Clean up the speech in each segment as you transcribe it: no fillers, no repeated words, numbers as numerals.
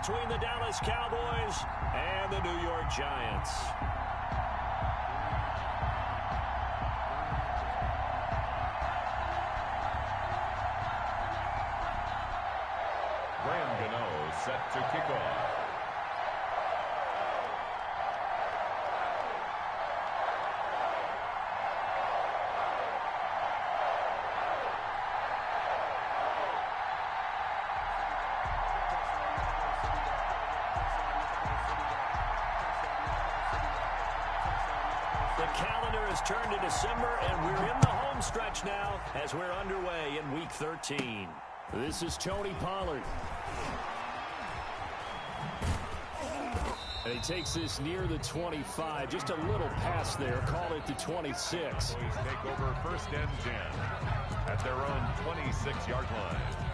between the Dallas Cowboys and the New York Giants. Graham Gano set to kick off. The calendar has turned to December, and we're in the home stretch now as we're underway in Week 13. This is Tony Pollard. And he takes this near the 25. Just a little pass there. Call it the 26. Cowboys take over 1st and 10 at their own 26-yard line.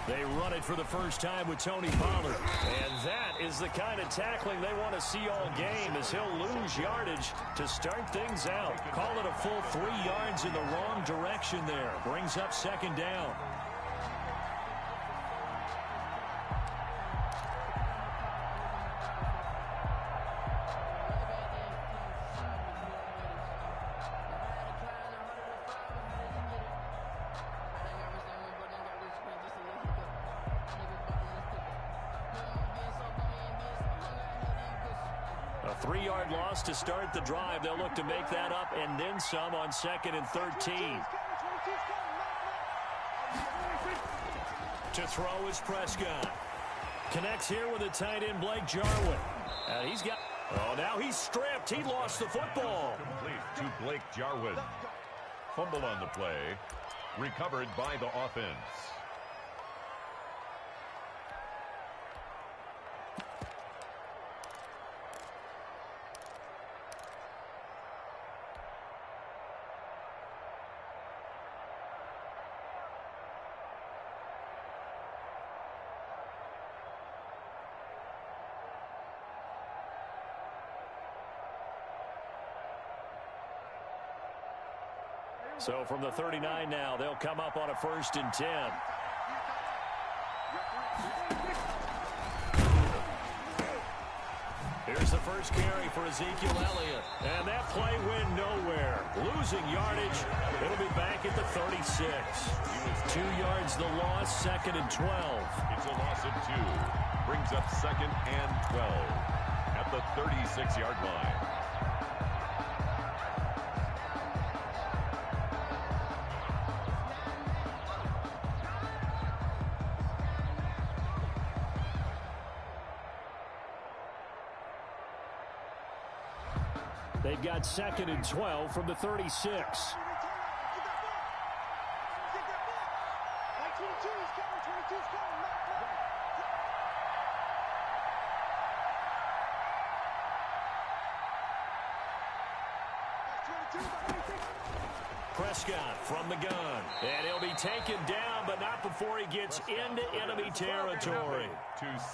They run it for the first time with Tony Pollard. And that is the kind of tackling they want to see all game, as he'll lose yardage to start things out. Call it a full 3 yards in the wrong direction there. Brings up 2nd down. A 3-yard loss to start the drive. They'll look to make that up and then some on 2nd and 13. To throw is Prescott. Connects here with the tight end, Blake Jarwin. And he's got... Oh, now he's stripped. He lost the football. Complete to Blake Jarwin. Fumble on the play. Recovered by the offense. So from the 39 now, they'll come up on a 1st and 10. Here's the first carry for Ezekiel Elliott. And that play went nowhere. Losing yardage. It'll be back at the 36. 2 yards the loss, 2nd and 12. It's a loss of 2. Brings up 2nd and 12 at the 36-yard line. They've got 2nd and 12 from the 36. Prescott from the gun. And he'll be taken down, but not before he gets into enemy territory.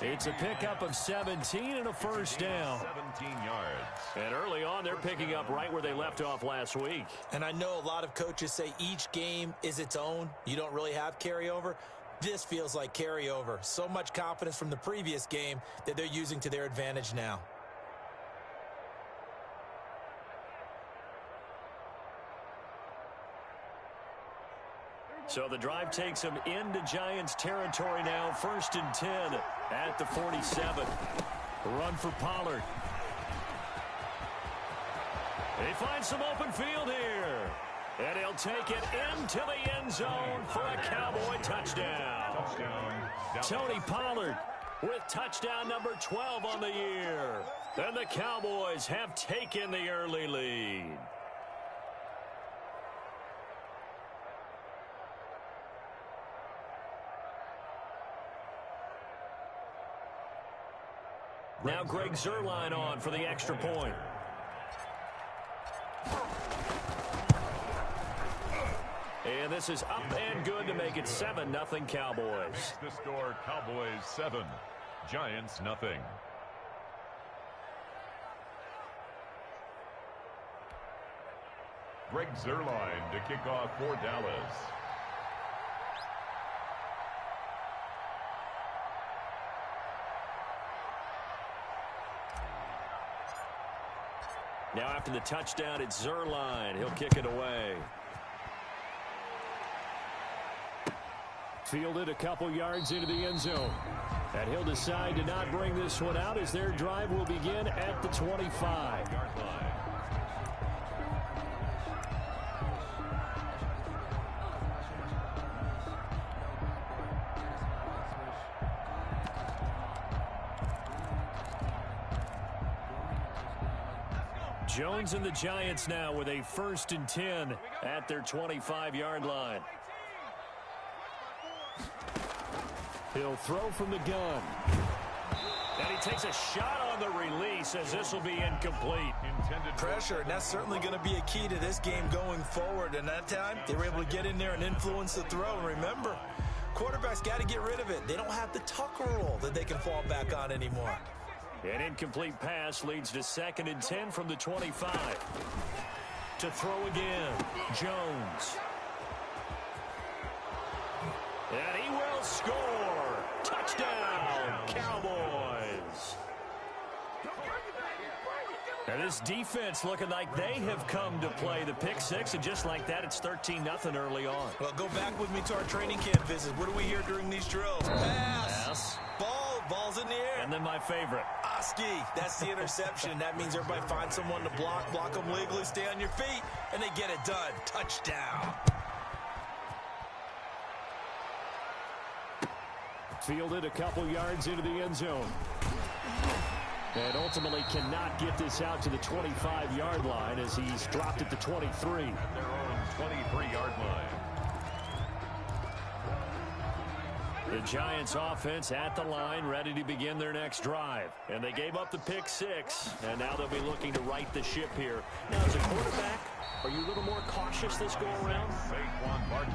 It's a pickup of 17 and a 1st down. 17 yards. And early on, they're picking up right where they left off last week. And I know a lot of coaches say each game is its own. You don't really have carryover. This feels like carryover. So much confidence from the previous game that they're using to their advantage now. So the drive takes them into Giants territory now. 1st and 10 at the 47. Run for Pollard. He finds some open field here. And he'll take it into the end zone for a Cowboy touchdown. Tony Pollard with touchdown number 12 on the year. And the Cowboys have taken the early lead. Now Greg Zuerlein on for the extra point. And this is up and good to make it 7-0 Cowboys. The score, Cowboys 7, Giants nothing. Greg Zuerlein to kick off for Dallas. Now after the touchdown, it's Zuerlein. He'll kick it away. Fielded a couple yards into the end zone. And he'll decide to not bring this one out as their drive will begin at the 25-yard line. Jones and the Giants now with a 1st and 10 at their 25-yard line. He'll throw from the gun. And he takes a shot on the release as this will be incomplete. Intended pressure, and that's certainly going to be a key to this game going forward. And that time, they were able to get in there and influence the throw. And remember, quarterbacks got to get rid of it. They don't have the Tucker rule that they can fall back on anymore. An incomplete pass leads to 2nd and 10 from the 25. To throw again, Jones. And he will score. Touchdown, Cowboys. And this defense looking like they have come to play the pick six, and just like that, it's 13-0 early on. Well, go back with me to our training camp visit. What do we hear during these drills? Pass. Ball's in the air. And then my favorite. Oski, that's the interception. That means everybody finds someone to block them legally, stay on your feet, and they get it done. Touchdown. Fielded a couple yards into the end zone. And ultimately cannot get this out to the 25-yard line as he's dropped at the 23. At their own 23-yard line. The Giants offense at the line, ready to begin their next drive. And they gave up the pick six, and now they'll be looking to right the ship here. Now, as a quarterback, are you a little more cautious this go around?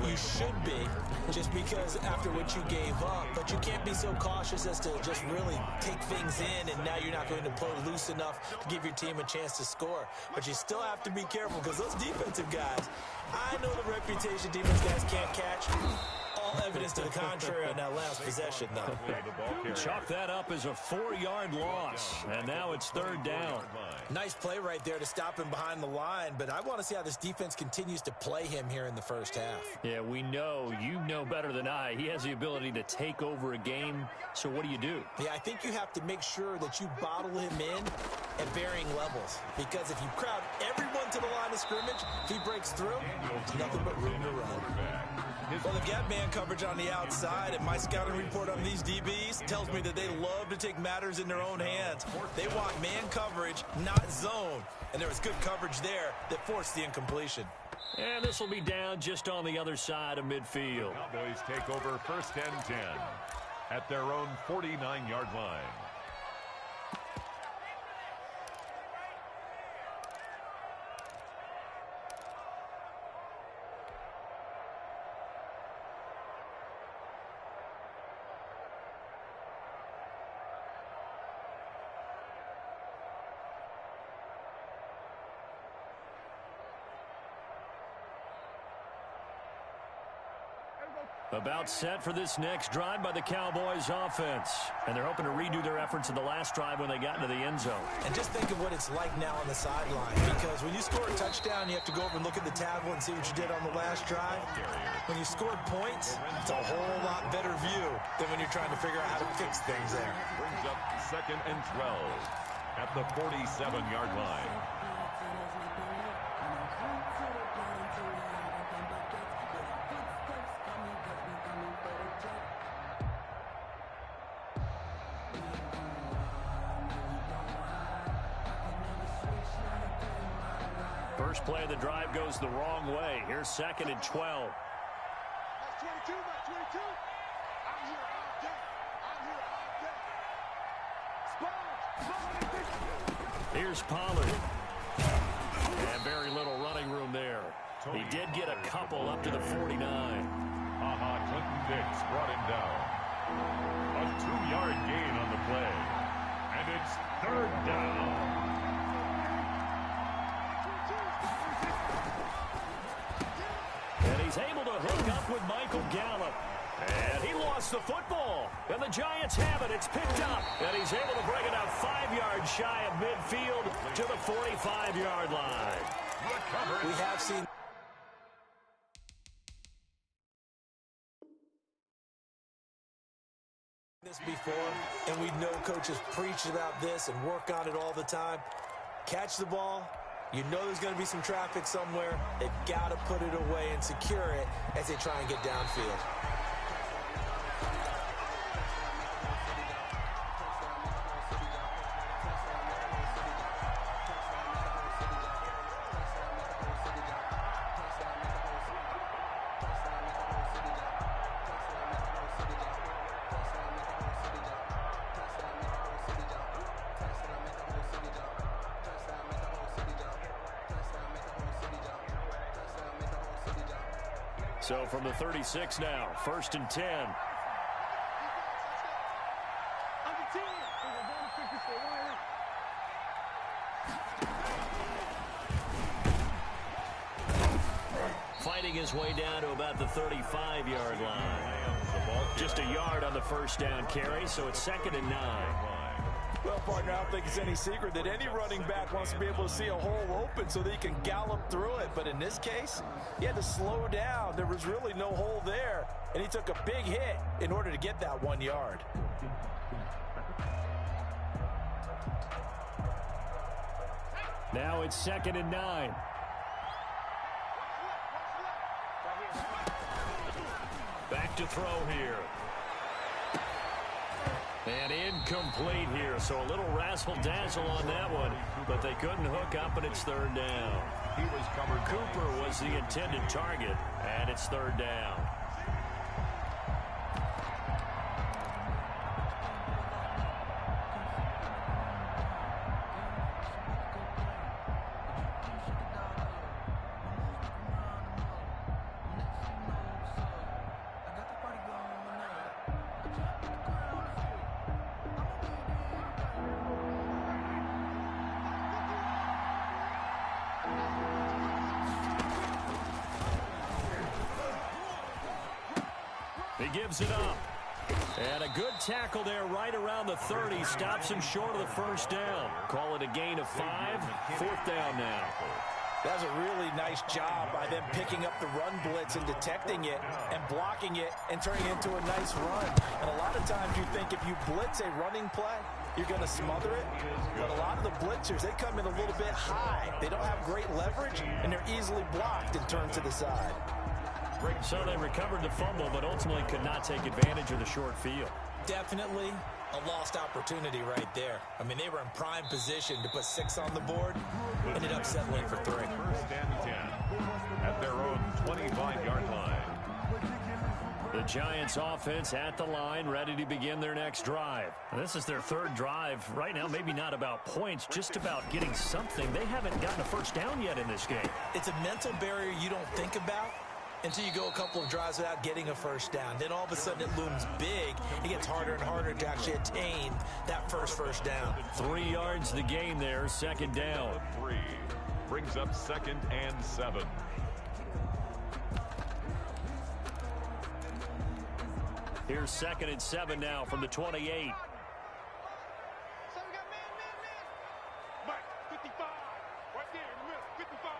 You should be, just because after what you gave up. But you can't be so cautious as to just really take things in, and now you're not going to play loose enough to give your team a chance to score. But you still have to be careful, because those defensive guys, I know the reputation defense guys can't catch. All evidence to the contrary on that last possession, though. Chalk that up as a 4-yard loss, and now it's 3rd down. Nice play right there to stop him behind the line, but I want to see how this defense continues to play him here in the first half. Yeah, we know, you know better than I, he has the ability to take over a game, so what do you do? Yeah, I think you have to make sure that you bottle him in at varying levels, because if you crowd everyone to the line of scrimmage, if he breaks through, there's nothing but room to run. Well, they've got man coverage on the outside, and my scouting report on these DBs tells me that they love to take matters in their own hands. They want man coverage, not zone. And there was good coverage there that forced the incompletion. And this will be down just on the other side of midfield. The Cowboys take over 1st and 10 at their own 49-yard line. About set for this next drive by the Cowboys offense. And they're hoping to redo their efforts in the last drive when they got into the end zone. And just think of what it's like now on the sideline. Because when you score a touchdown, you have to go over and look at the tablet and see what you did on the last drive. When you scored points, it's a whole lot better view than when you're trying to figure out how to fix things there. Brings up 2nd and 12 at the 47-yard line. First play of the drive goes the wrong way. Here's 2nd and 12. That's 22, that's 22. I'm here all day. I'm here all day. Sponge. Here's Pollard. And very little running room there. He did get a couple up to the 49. Clinton Dix brought him down. A 2-yard gain on the play. And it's 3rd down. And he's able to hook up with Michael Gallup. And he lost the football. And the Giants have it. It's picked up. And he's able to bring it out 5 yards shy of midfield to the 45-yard line. We have seen this before, and we know coaches preach about this and work on it all the time. Catch the ball. You know there's going to be some traffic somewhere. They've got to put it away and secure it as they try and get downfield. So from the 36 now, 1st and 10. Fighting his way down to about the 35-yard line. Just a yard on the first down carry, so it's 2nd and 9. Well, partner, I don't think it's any secret that any running back wants to be able to see a hole open so that he can gallop through it. But in this case, he had to slow down. There was really no hole there, and he took a big hit in order to get that 1 yard. Now it's 2nd and 9. Back to throw here. And incomplete here, so a little razzle-dazzle on that one, but they couldn't hook up, and it's 3rd down. He was covered. Cooper was the intended target, and it's 3rd down. He gives it up. And a good tackle there right around the 30. Stops him short of the first down. Call it a gain of 5. 4th down now. That's a really nice job by them picking up the run blitz and detecting it and blocking it and turning it into a nice run. And a lot of times you think if you blitz a running play, you're going to smother it. But a lot of the blitzers, they come in a little bit high. They don't have great leverage, and they're easily blocked and turned to the side. So they recovered the fumble, but ultimately could not take advantage of the short field. Definitely a lost opportunity right there. I mean, they were in prime position to put 6 on the board. Ended up settling for 3. 1st and 10 at their own 25-yard line. The Giants offense at the line, ready to begin their next drive. This is their 3rd drive. Right now, maybe not about points, just about getting something. They haven't gotten a first down yet in this game. It's a mental barrier you don't think about until you go a couple of drives without getting a first down. Then all of a sudden it looms big. It gets harder and harder to actually attain that first down. 3 yards the gain there, 2nd down. 3 brings up 2nd and 7. Here's 2nd and 7 now from the 28. Mike, 55. Right there in the middle, 55.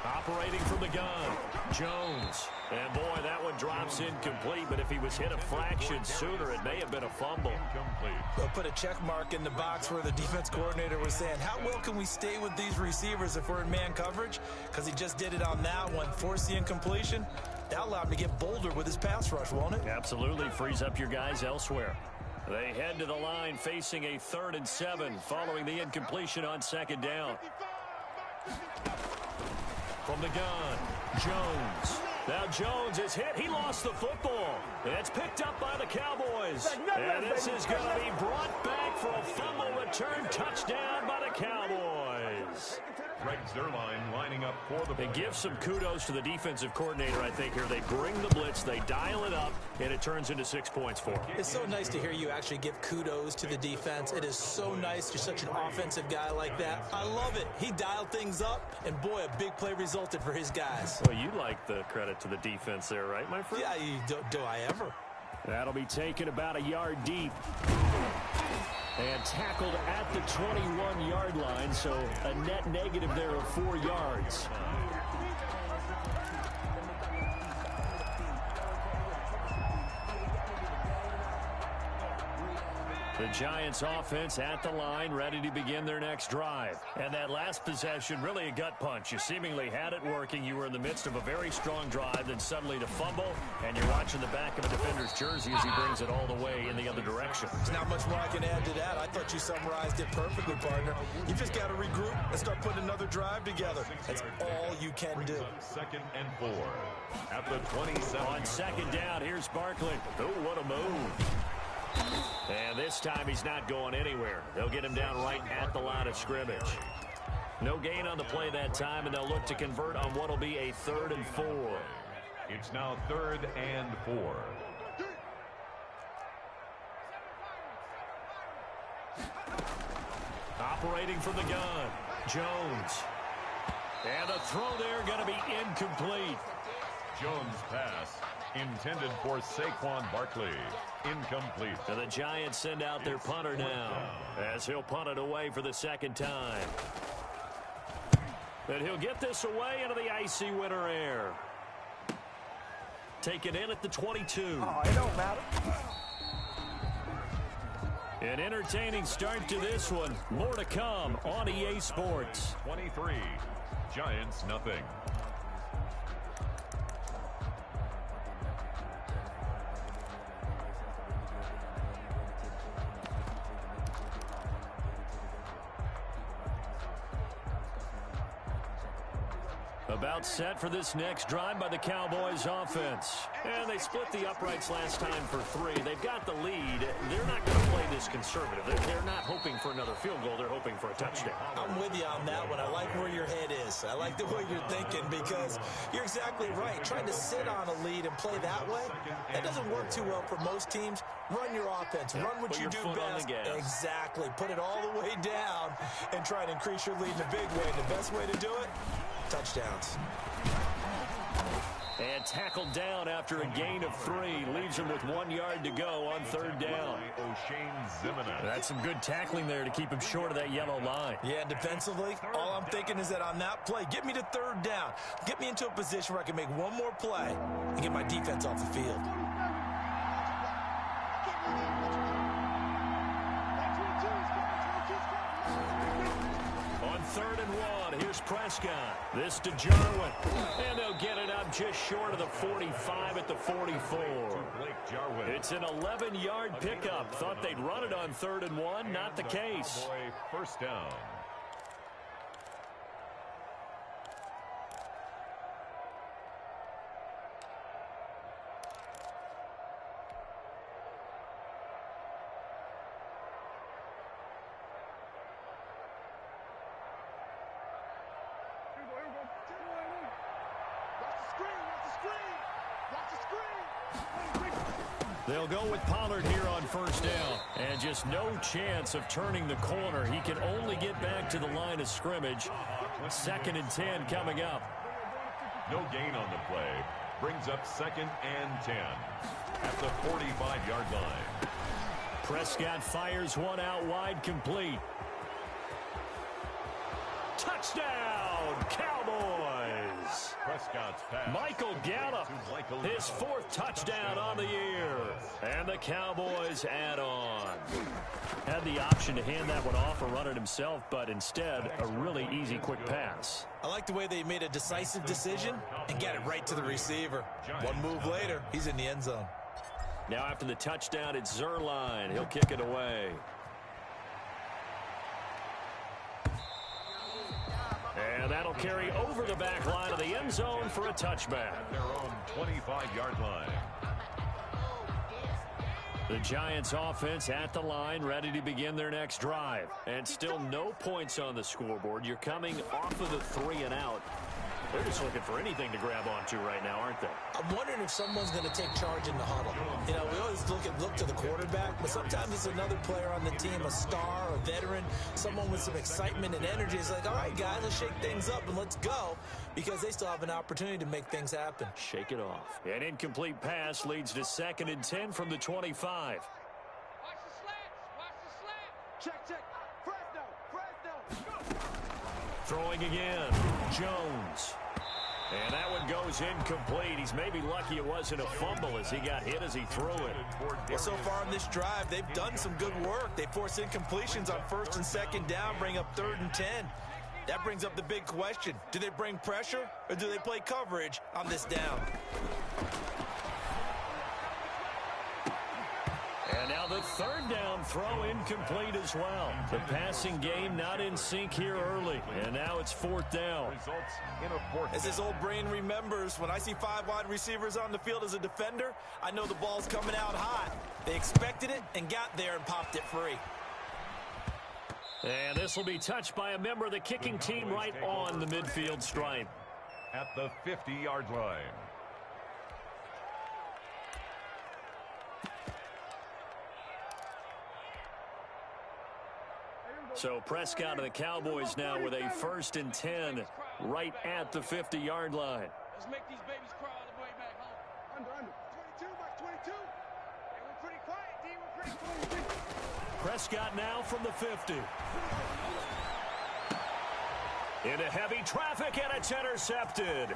Operating from the gun, Jones. And boy, that one drops incomplete, but if he was hit a fraction sooner, it may have been a fumble. Incomplete. They'll put a check mark in the box where the defense coordinator was saying, how well can we stay with these receivers if we're in man coverage? Because he just did it on that one, forced the incompletion. That'll allow him to get bolder with his pass rush, won't it? Absolutely, frees up your guys elsewhere. They head to the line facing a 3rd and 7 following the incompletion on 2nd down. From the gun, Jones. Now Jones is hit. He lost the football. It's picked up by the Cowboys. And this is going to be brought back for a fumble return touchdown by the Cowboys. Greg Zuerlein lining up for the... They give some kudos to the defensive coordinator, I think, here. They bring the blitz, they dial it up, and it turns into 6 points for them. It's so nice to hear you actually give kudos to the defense. It is so nice. You're such an offensive guy like that. I love it. He dialed things up, and boy, a big play resulted for his guys. Well, you like the credit to the defense there, right, my friend? Yeah, do I ever? That'll be taken about a yard deep. And tackled at the 21-yard line, so a net negative there of 4 yards. The Giants offense at the line, ready to begin their next drive. And that last possession, really a gut punch. You seemingly had it working. You were in the midst of a very strong drive, then suddenly to fumble, and you're watching the back of a defender's jersey as he brings it all the way in the other direction. There's not much more I can add to that. I thought you summarized it perfectly, partner. You just got to regroup and start putting another drive together. That's all you can do. 2nd and 4 at the 27. On 2nd down, here's Barkley. Oh, what a move. And this time he's not going anywhere. They'll get him down right at the line of scrimmage. No gain on the play that time, and they'll look to convert on what will be a 3rd and 4. It's now 3rd and 4. Operating from the gun, Jones. And the throw there going to be incomplete. Jones' pass intended for Saquon Barkley. Incomplete. And the Giants send out their punter now as he'll punt it away for the 2nd time. And he'll get this away into the icy winter air. Taken in at the 22. Oh, it don't matter. An entertaining start to this one. More to come on EA Sports. 23. Giants nothing. About set for this next drive by the Cowboys offense. And they split the uprights last time for 3. They've got the lead. They're not going to play this conservative. They're not hoping for another field goal. They're hoping for a touchdown. I'm with you on that one. I like where your head is. I like the way you're thinking because you're exactly right. Trying to sit on a lead and play that way, that doesn't work too well for most teams. Run your offense. Run what you do best. Exactly. Put it all the way down and try to increase your lead in a big way. And the best way to do it, touchdowns. And tackled down after a gain of 3. Leaves him with 1 yard to go on 3rd down. That's some good tackling there to keep him short of that yellow line. Yeah, and defensively, all I'm thinking is that on that play, get me to 3rd down. Get me into a position where I can make one more play and get my defense off the field. On 3rd and 1, here's Prescott. This to Jarwin. And they'll get it up just short of the 45 at the 44. It's an 11-yard pickup. Thought they'd run it on 3rd and 1. Not the case. 1st down. They'll go with Pollard here on 1st down. And just no chance of turning the corner. He can only get back to the line of scrimmage. 2nd and 10 coming up. No gain on the play. Brings up 2nd and 10 at the 45-yard line. Prescott fires one out wide, complete. Touchdown, Cowboys! Prescott's pass. Michael Gallup, his 4th touchdown on the year. And the Cowboys add on. Had the option to hand that one off or run it himself, but instead, a really easy, quick pass. I like the way they made a decisive decision and got it right to the receiver. One move later, he's in the end zone. Now after the touchdown, it's Zuerlein. He'll kick it away. And that'll carry over the back line of the end zone for a touchback. Their own 25-yard line. The Giants offense at the line, ready to begin their next drive. And still no points on the scoreboard. You're coming off of the 3 and out. They're just looking for anything to grab onto right now, aren't they? I'm wondering if someone's going to take charge in the huddle. You know, we always look to the quarterback, but sometimes it's another player on the team, a star, a veteran, someone with some excitement and energy. It's like, all right, guys, let's shake things up and let's go, because they still have an opportunity to make things happen. Shake it off. An incomplete pass leads to 2nd and 10 from the 25. Watch the slants. Watch the slant. Check. Fresno. Throwing again. Jones. And that one goes incomplete. He's maybe lucky it wasn't a fumble as he got hit as he threw it. Well, so far in this drive, they've done some good work. They force incompletions on 1st and 2nd down, bring up 3rd and 10. That brings up the big question. Do they bring pressure or do they play coverage on this down? And now the 3rd down throw incomplete as well. The passing game not in sync here early. And now it's 4th down. Results in a 4th. As this old brain remembers, when I see 5 wide receivers on the field as a defender, I know the ball's coming out hot. They expected it and got there and popped it free. And this will be touched by a member of the kicking team right on the midfield stripe. At the 50-yard line. So Prescott and the Cowboys now with a 1st and 10 right at the 50-yard line. Let's make these babies cry all the way back home. Under. 22, Mike, 22. Hey, we're pretty quiet, D. We're pretty quiet. Prescott now from the 50. Into heavy traffic, and it's intercepted.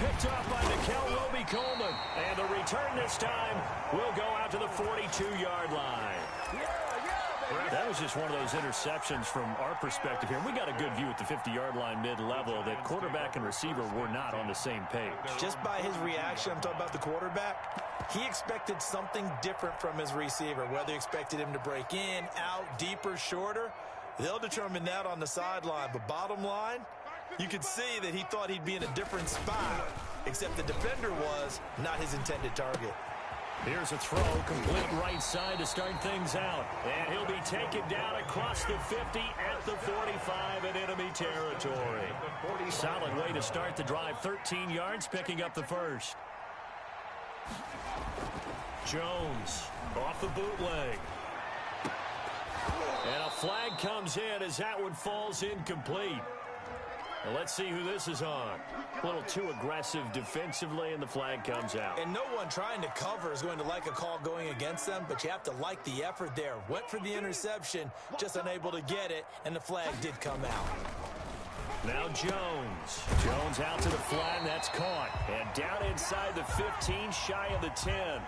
Picked up by Nickel Roby-Coleman. And the return this time will go out to the 42-yard line. That was just one of those interceptions from our perspective here. We got a good view at the 50-yard line mid-level that quarterback and receiver were not on the same page. Just by his reaction, I'm talking about the quarterback, he expected something different from his receiver, whether he expected him to break in, out, deeper, shorter. They'll determine that on the sideline. But bottom line, you could see that he thought he'd be in a different spot, except the defender was not his intended target. Here's a throw, complete right side to start things out. And he'll be taken down across the 50 at the 45 in enemy territory. Solid way to start the drive. 13 yards, picking up the 1st. Jones off the bootleg. And a flag comes in as that one falls incomplete. Now let's see who this is on. A little too aggressive defensively, and the flag comes out. And no one trying to cover is going to like a call going against them, but you have to like the effort there. Went for the interception, just unable to get it, and the flag did come out. Now Jones. Jones out to the flat, and that's caught. And down inside the 15, shy of the 10.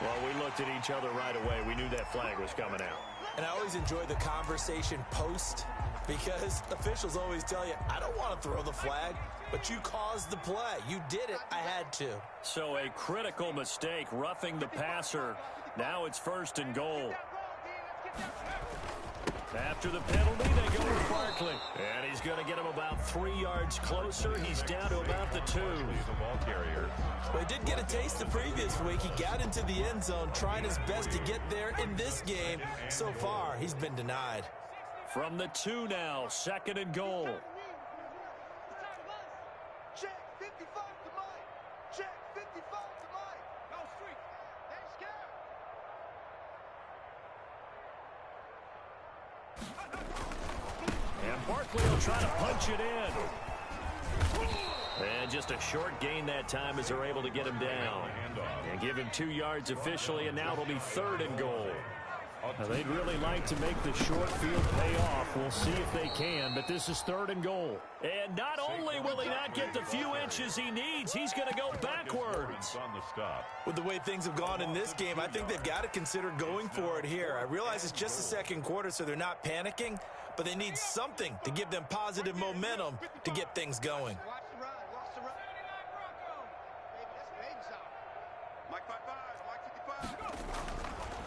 Well, we looked at each other right away. We knew that flag was coming out. And I always enjoy the conversation post, because officials always tell you, I don't want to throw the flag, but you caused the play. You did it. I had to. So a critical mistake, roughing the passer. Now it's 1st and goal. After the penalty, they go with Barkley. And he's going to get him about 3 yards closer. He's down to about the 2. He's a ball carrier. Well, he did get a taste the previous week. He got into the end zone, trying his best to get there in this game. So far, he's been denied. From the 2 now, 2nd and goal. Check 55 to Mike. Check 55 to Mike. No street. They scared. And Barkley will try to punch it in. And just a short gain that time as they're able to get him down. And give him 2 yards officially, and now it'll be 3rd and goal. Now, they'd really like to make the short field pay off. We'll see if they can, but this is 3rd and goal. And not only will he not get the few inches he needs, he's going to go backwards. On the stop. With the way things have gone in this game, I think they've got to consider going for it here. I realize it's just the 2nd quarter, so they're not panicking, but they need something to give them positive momentum to get things going. Watch the run. Watch the run.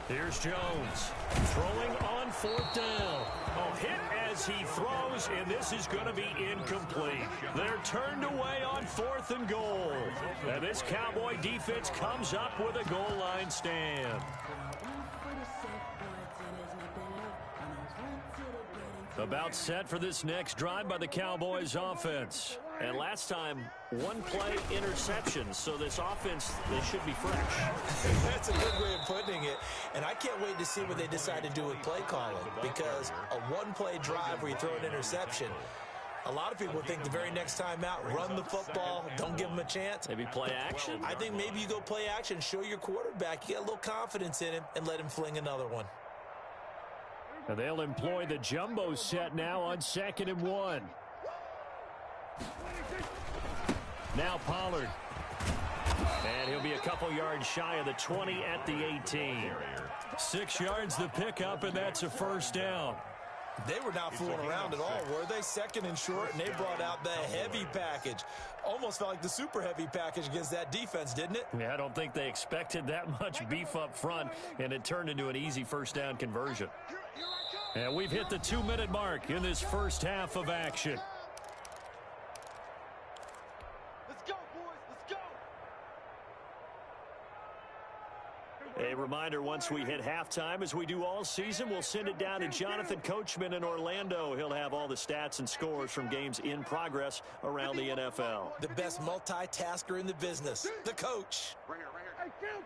Here's Jones throwing on 4th down. Oh, hit as he throws, and this is going to be incomplete. They're turned away on 4th and goal. And this Cowboy defense comes up with a goal line stand. About set for this next drive by the Cowboys offense. And last time, 1-play interception. So this offense, they should be fresh. That's a good way of putting it. And I can't wait to see what they decide to do with play calling. Because a 1-play drive where you throw an interception, a lot of people think the very next time out, run the football, don't give them a chance. Maybe play action? I think maybe you go play action, show your quarterback, you get a little confidence in him, and let him fling another one. And they'll employ the jumbo set now on 2nd and 1. Now Pollard. And he'll be a couple yards shy of the 20 at the 18. 6 yards the pickup, and that's a 1st down. They were not fooling around at all, were they? 2nd and short, and they brought out the heavy package. Almost felt like the super heavy package against that defense, didn't it? Yeah, I don't think they expected that much beef up front, and it turned into an easy 1st down conversion. And we've hit the 2-minute mark in this first half of action. Let's go, boys. Let's go. A reminder, once we hit halftime, as we do all season, we'll send it down to Jonathan Coachman in Orlando. He'll have all the stats and scores from games in progress around the NFL. The best multitasker in the business, the coach. Right here, right here. Hey,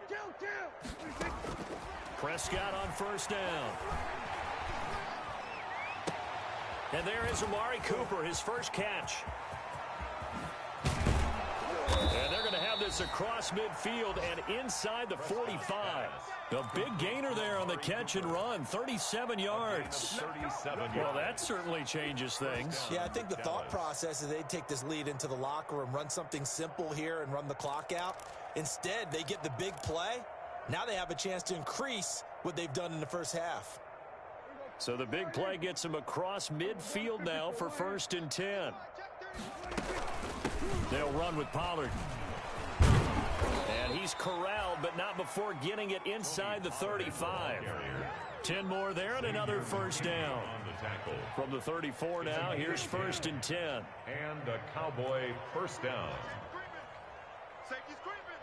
kill. Prescott on 1st down. And there is Amari Cooper, his first catch. And they're going to have this across midfield and inside the 45. A big gainer there on the catch and run, 37 yards. Well, that certainly changes things. Yeah, I think the thought process is they'd take this lead into the locker room, run something simple here and run the clock out. Instead, they get the big play. Now they have a chance to increase what they've done in the first half. So the big play gets them across midfield now for 1st and 10. They'll run with Pollard. And he's corralled, but not before getting it inside the 35. 10 more there and another 1st down. From the 34 now, here's 1st and 10. And a Cowboy 1st down. Safety screaming.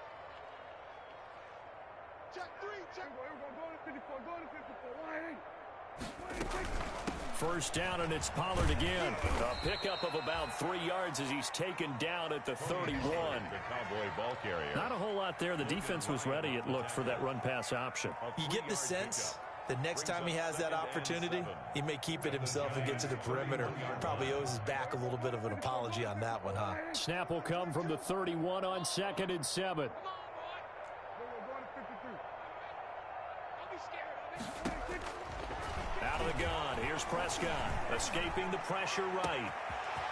Check 3, check. Go to 54, go to 54. Line. 1st down, and it's Pollard again. A pickup of about 3 yards as he's taken down at the 31. The Cowboy ball carrier. Not a whole lot there. The defense was ready, it looked, for that run-pass option. You get the sense the next time he has that opportunity, he may keep it himself and get to the perimeter. Probably owes his back a little bit of an apology on that one, huh? Snap will come from the 31 on 2nd and 7. Out of the gun, here's Prescott, escaping the pressure right.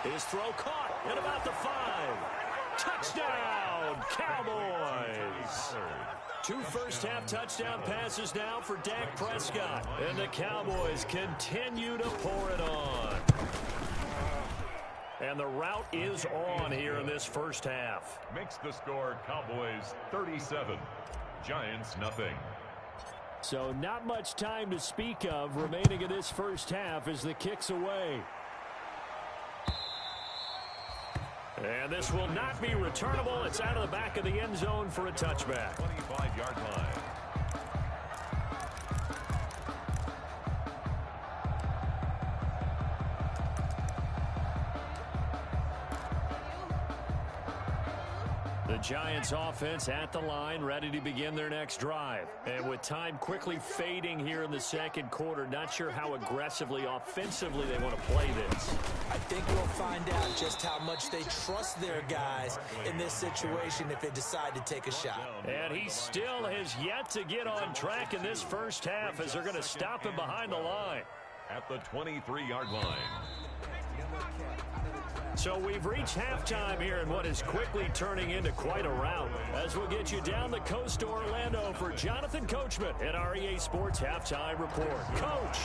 His throw caught at about the 5. Touchdown, Cowboys! 2 first-half touchdown passes now for Dak Prescott. And the Cowboys continue to pour it on. And the route is on here in this first half. Makes the score Cowboys 37, Giants nothing. So not much time to speak of remaining in this first half as the kick's away. And this will not be returnable. It's out of the back of the end zone for a touchback. 25-yard line. The Giants offense at the line, ready to begin their next drive. And with time quickly fading here in the second quarter, not sure how aggressively, offensively they want to play this. I think we'll find out just how much they trust their guys in this situation if they decide to take a shot. And he still has yet to get on track in this first half as they're going to stop him behind the line. At the 23-yard line. So we've reached halftime here in what is quickly turning into quite a rout. As we'll get you down the coast to Orlando for Jonathan Coachman at our EA Sports Halftime Report. Coach!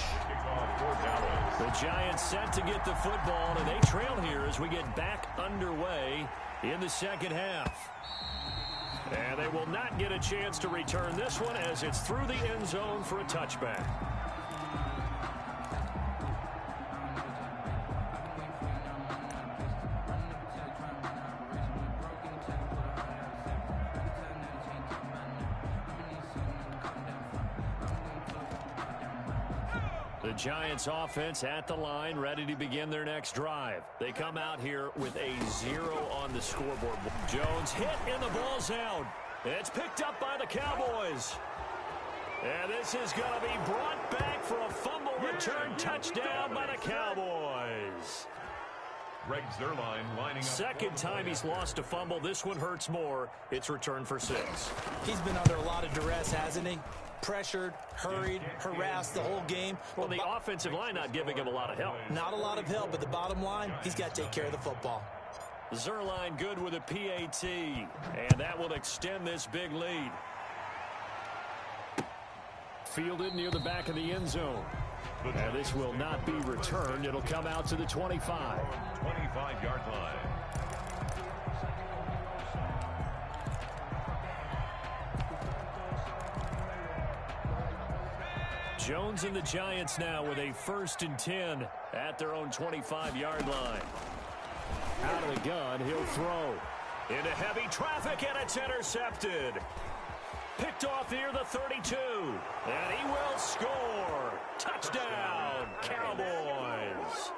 The Giants set to get the football, and they trail here as we get back underway in the second half. And they will not get a chance to return this one as it's through the end zone for a touchback. The Giants offense at the line, ready to begin their next drive. They come out here with a 0 on the scoreboard. Jones hit and the ball's out. It's picked up by the Cowboys. And this is going to be brought back for a fumble return touchdown by the Cowboys. Greg Zuerlein lining up. Second time he's lost a fumble. This one hurts more. It's returned for 6. He's been under a lot of duress, hasn't he? Pressured, hurried, harassed the whole game. Well, the offensive line not giving him a lot of help. Not a lot of help, but the bottom line, he's got to take care of the football. Zuerlein good with a PAT, and that will extend this big lead. Fielded near the back of the end zone. And this will not be returned. It'll come out to the 25. 25-yard line. Jones and the Giants now with a 1st and 10 at their own 25-yard line. Out of the gun, he'll throw. Into heavy traffic, and it's intercepted. Picked off near the 32. And he will score. Touchdown, Cowboys.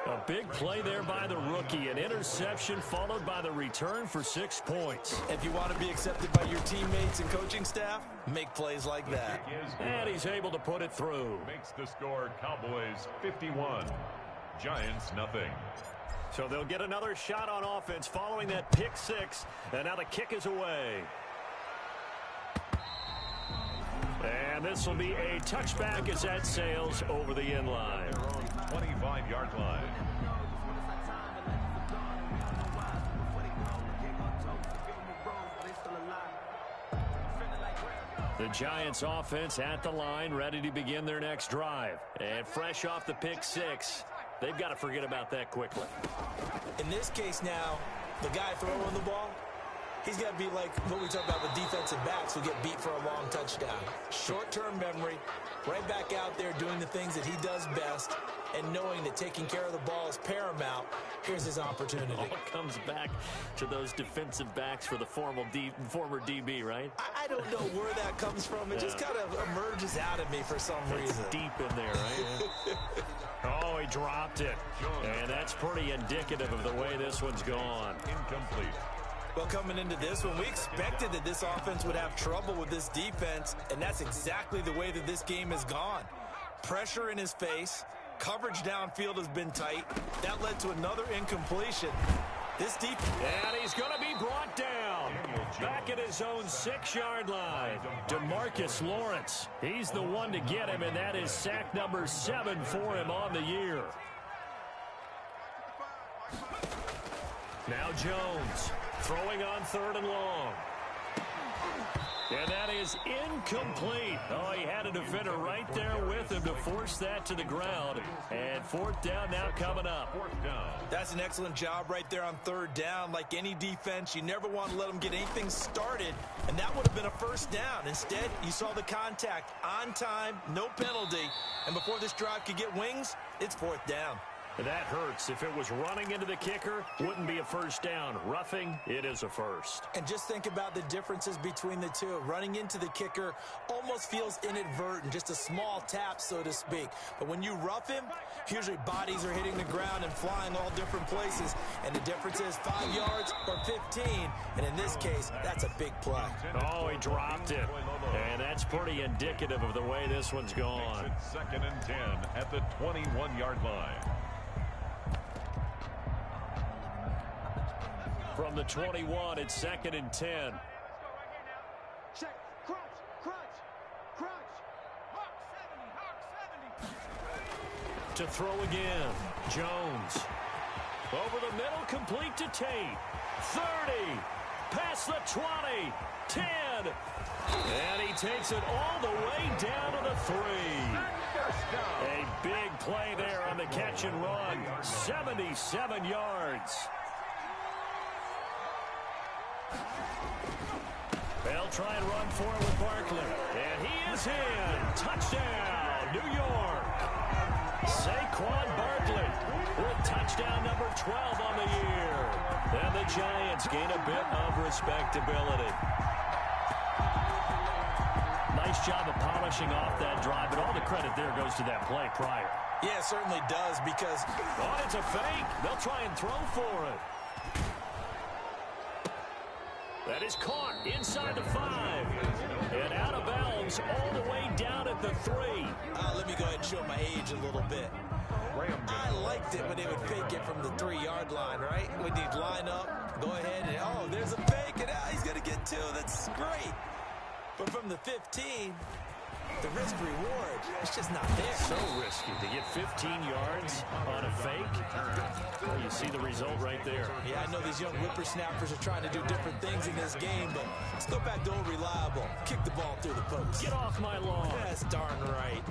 A big play there by the rookie. An interception followed by the return for 6 points. If you want to be accepted by your teammates and coaching staff, make plays like that. And he's able to put it through. Makes the score Cowboys 51. Giants nothing. So they'll get another shot on offense following that pick 6. And now the kick is away. And this will be a touchback as that sails over the end line. 25-yard line. The Giants offense at the line, ready to begin their next drive. And fresh off the pick 6, they've got to forget about that quickly. In this case now, the guy throwing the ball, he's got to be like what we talk about with defensive backs who get beat for a long touchdown. Short-term memory, right back out there doing the things that he does best, and knowing that taking care of the ball is paramount. Here's his opportunity. All comes back to those defensive backs for the former DB, right? I don't know where that comes from. It just kind of emerges out of me for some reason. Deep in there, right? Oh, he dropped it. And that's pretty indicative of the way this one's gone. Incomplete. Well, coming into this one, we expected that this offense would have trouble with this defense, and that's exactly the way that this game has gone. Pressure in his face. Coverage downfield has been tight. That led to another incompletion. This deep. And he's going to be brought down. Back at his own 6-yard line. DeMarcus Lawrence. He's the one to get him, and that is sack number 7 for him on the year. Now Jones throwing on 3rd and long. And that is incomplete. Oh, he had a defender right there with him to force that to the ground. And 4th down now coming up. 4th down. That's an excellent job right there on 3rd down. Like any defense, you never want to let them get anything started. And that would have been a 1st down. Instead, you saw the contact on time, no penalty. And before this drive could get wings, it's 4th down. That hurts. If it was running into the kicker, wouldn't be a 1st down. Roughing, it is a 1st. And just think about the differences between the two. Running into the kicker almost feels inadvertent, just a small tap, so to speak. But when you rough him, usually bodies are hitting the ground and flying all different places. And the difference is 5 yards or 15. And in this case, that's a big play. Oh, he dropped it. And that's pretty indicative of the way this one's gone. It's 2nd and 10 at the 21-yard line. From the 21, it's 2nd and 10. Check. Crunch. Hawk 70. To throw again. Jones. Over the middle, complete to Tate. 30. Past the 20. 10. And he takes it all the way down to the 3. A big play there on the catch and run. 77 yards. try and run for it with Barkley. And he is in. Touchdown, New York. Saquon Barkley with touchdown number 12 on the year. And the Giants gain a bit of respectability. Nice job of polishing off that drive, but all the credit there goes to that play prior. Yeah, it certainly does because... Oh, it's a fake. They'll try and throw for it. That is caught inside the 5. And out of bounds all the way down at the 3. Let me go ahead and show my age a little bit. I liked it when they would fake it from the 3-yard line, right? When they'd line up, go ahead, and oh, there's a fake, and he's going to get 2. That's great. But from the 15, the risk-reward, it's just not there. So risky to get 15 yards on a fake. Well, you see the result right there. Yeah, I know these young whippersnappers are trying to do different things in this game, but let's go back to old reliable. Kick the ball through the post. Get off my lawn. That's darn right.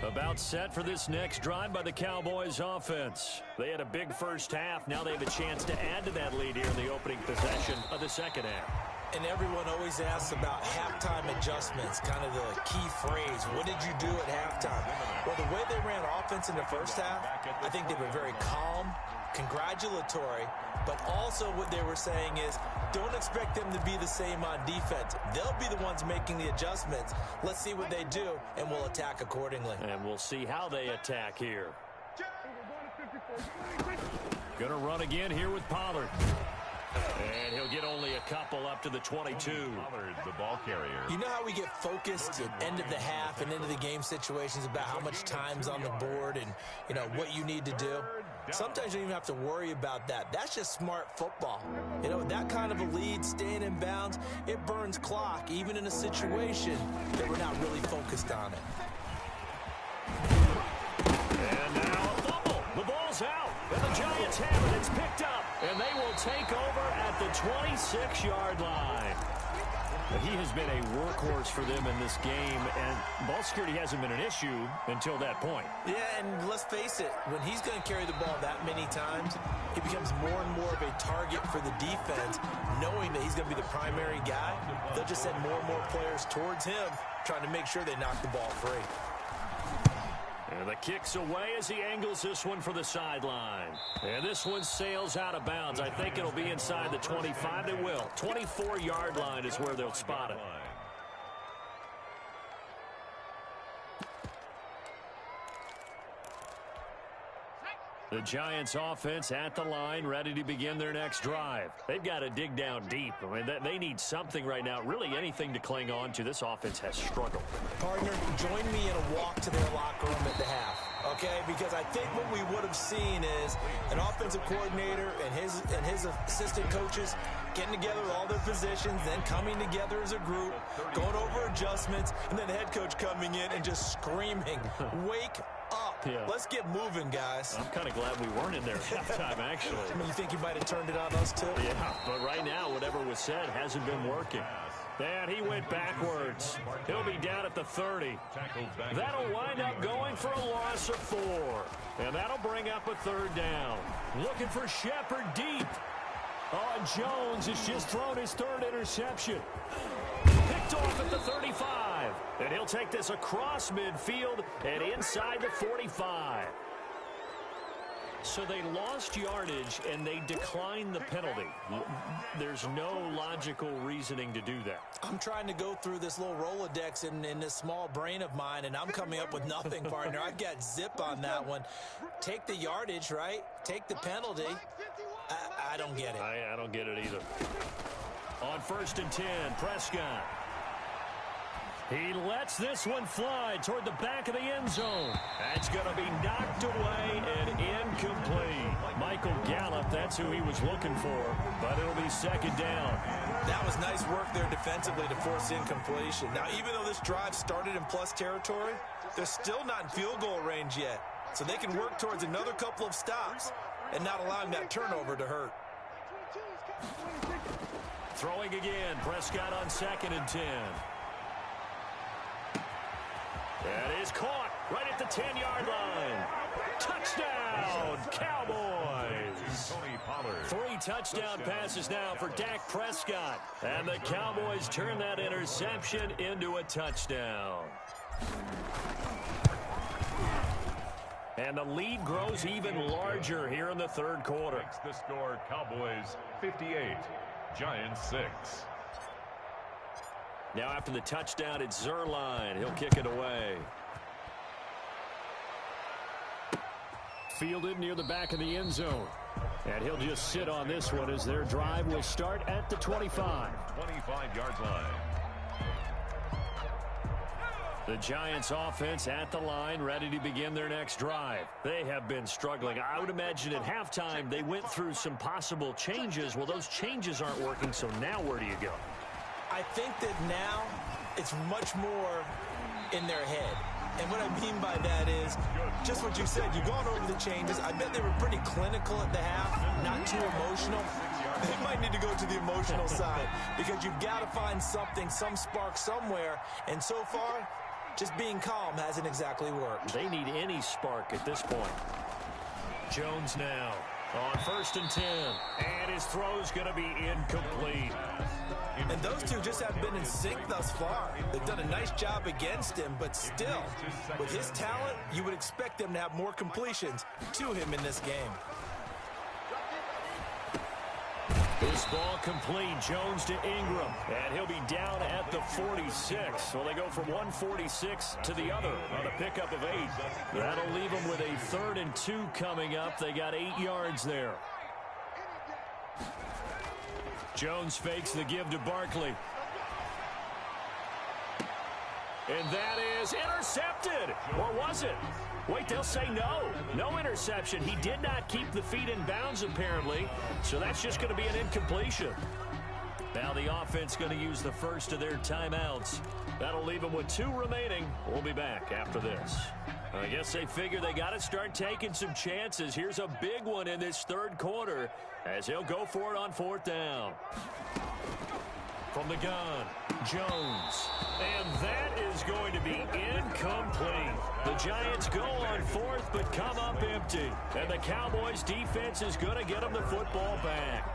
About set for this next drive by the Cowboys offense. They had a big first half. Now they have a chance to add to that lead here in the opening possession of the second half. And everyone always asks about halftime adjustments, kind of the key phrase. What did you do at halftime? Well, the way they ran offense in the first half, I think they were very calm, congratulatory, but also what they were saying is don't expect them to be the same on defense. They'll be the ones making the adjustments. Let's see what they do, and we'll attack accordingly. And we'll see how they attack here. Going to run again here with Pollard. And he'll get only a couple up to the 22. Pollard, the ball carrier. You know how we get focused at end of the half and into the game situations about how much time's on the board and, you know, what you need to do? Sometimes you don't even have to worry about that. That's just smart football. You know, that kind of a lead, staying in bounds, it burns clock, even in a situation that we're not really focused on it. And now a fumble. The ball's out. And the Giants have it. It's picked up. And they will take over at the 26-yard line. He has been a workhorse for them in this game, and ball security hasn't been an issue until that point. Yeah, and let's face it, when he's going to carry the ball that many times, he becomes more and more of a target for the defense, knowing that he's going to be the primary guy. They'll just send more and more players towards him, trying to make sure they knock the ball free. And the kick's away as he angles this one for the sideline. And this one sails out of bounds. I think it'll be inside the 25. They will. 24-yard line is where they'll spot it. The Giants offense at the line, ready to begin their next drive. They've got to dig down deep. I mean, they need something right now, really anything to cling on to. This offense has struggled. Partner, join me in a walk to their locker room at the half, okay? Because I think what we would have seen is an offensive coordinator and his assistant coaches getting together all their positions, then coming together as a group, going over adjustments, and then the head coach coming in and just screaming, wake up. Yeah. Let's get moving, guys. I'm kind of glad we weren't in there at halftime, actually. I mean, you think he might have turned it on us, too? Yeah, but right now, whatever was said hasn't been working. And he went backwards. He'll be down at the 30. That'll wind up going for a loss of 4. And that'll bring up a 3rd down. Looking for Shepard deep. Oh, and Jones has just thrown his 3rd interception. Picked off at the 35. And he'll take this across midfield and inside the 45. So they lost yardage and they declined the penalty. There's no logical reasoning to do that. I'm trying to go through this little Rolodex in this small brain of mine, and I'm coming up with nothing, partner. I've got zip on that one. Take the yardage, right? Take the penalty. I don't get it. I don't get it either. On 1st and 10, Prescott. He lets this one fly toward the back of the end zone. That's going to be knocked away and incomplete. Michael Gallup, that's who he was looking for, but it'll be 2nd down. That was nice work there defensively to force incompletion. Now, even though this drive started in plus territory, they're still not in field goal range yet. So they can work towards another couple of stops and not allowing that turnover to hurt. Throwing again, Prescott on 2nd and 10. That is caught. right at the 10-yard line. Touchdown, Cowboys. Tony Pollard. 3 touchdown passes now for Dak Prescott. And the Cowboys turn that interception into a touchdown. And the lead grows even larger here in the third quarter. Makes the score Cowboys 58, Giants 6. Now after the touchdown, it's Zuerlein. He'll kick it away. Fielded near the back of the end zone. And he'll just sit on this one as their drive will start at the 25. 25-yard line. The Giants offense at the line, ready to begin their next drive. They have been struggling. I would imagine at halftime they went through some possible changes. Well, those changes aren't working, so now where do you go? I think that now it's much more in their head. And what I mean by that is just what you said. You've gone over the changes. I bet they were pretty clinical at the half, not too emotional. They might need to go to the emotional side because you've got to find something, some spark somewhere. And so far, just being calm hasn't exactly worked. They need any spark at this point. Jones now on 1st and 10. And his throw's going to be incomplete. And those two just haven't been in sync thus far. They've done a nice job against him, but still, with his talent, you would expect them to have more completions to him in this game. This ball complete. Jones to Ingram. And he'll be down at the 46. So they go from 146 to the other on a pickup of 8. That'll leave them with a 3rd and 2 coming up. They got 8 yards there. Jones fakes the give to Barkley. And that is intercepted. Or was it? Wait, they'll say no. No interception. He did not keep the feet in bounds, apparently. So that's just going to be an incompletion. Now the offense going to use the first of their timeouts. That'll leave them with 2 remaining. We'll be back after this. I guess they figure they got to start taking some chances. Here's a big one in this third quarter as he'll go for it on 4th down. From the gun, Jones. And that is going to be incomplete. The Giants go on 4th but come up empty. And the Cowboys defense is going to get them the football back.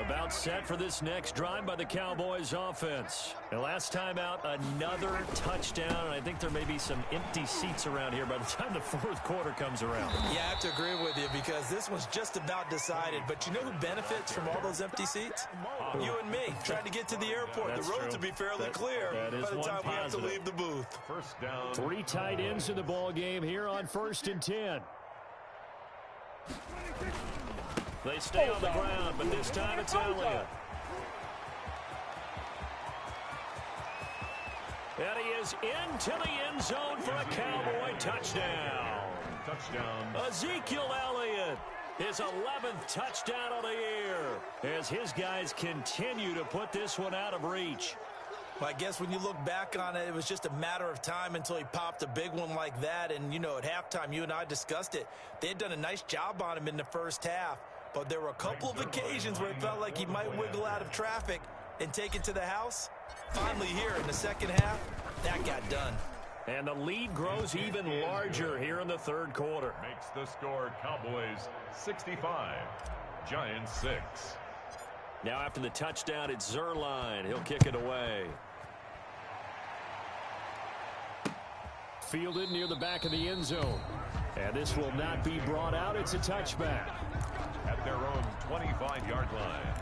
About set for this next drive by the Cowboys offense. And last time out, another touchdown. And I think there may be some empty seats around here by the time the 4th quarter comes around. Yeah, I have to agree with you because this one's just about decided. But you know who benefits from all those empty seats? You and me, trying to get to the airport. That's the roads true. will be fairly clear by the time we have to leave the booth. 1st down. 3 tight ends in the ball game here on 1st and 10. They stay on the ground, but this time it's Elliott. And he is into the end zone for a Cowboy touchdown. Touchdown. Ezekiel Elliott, his 11th touchdown of the year, as his guys continue to put this one out of reach. Well, I guess when you look back on it, it was just a matter of time until he popped a big one like that. And, you know, at halftime, you and I discussed it. They had done a nice job on him in the first half. But there were a couple of occasions where it felt like he might wiggle out of traffic and take it to the house. Finally here in the second half, that got done. And the lead grows even larger here in the third quarter. Makes the score Cowboys 65, Giants 6. Now after the touchdown, it's Zuerlein. He'll kick it away. Fielded near the back of the end zone. And this will not be brought out. It's a touchback. At their own 25-yard line.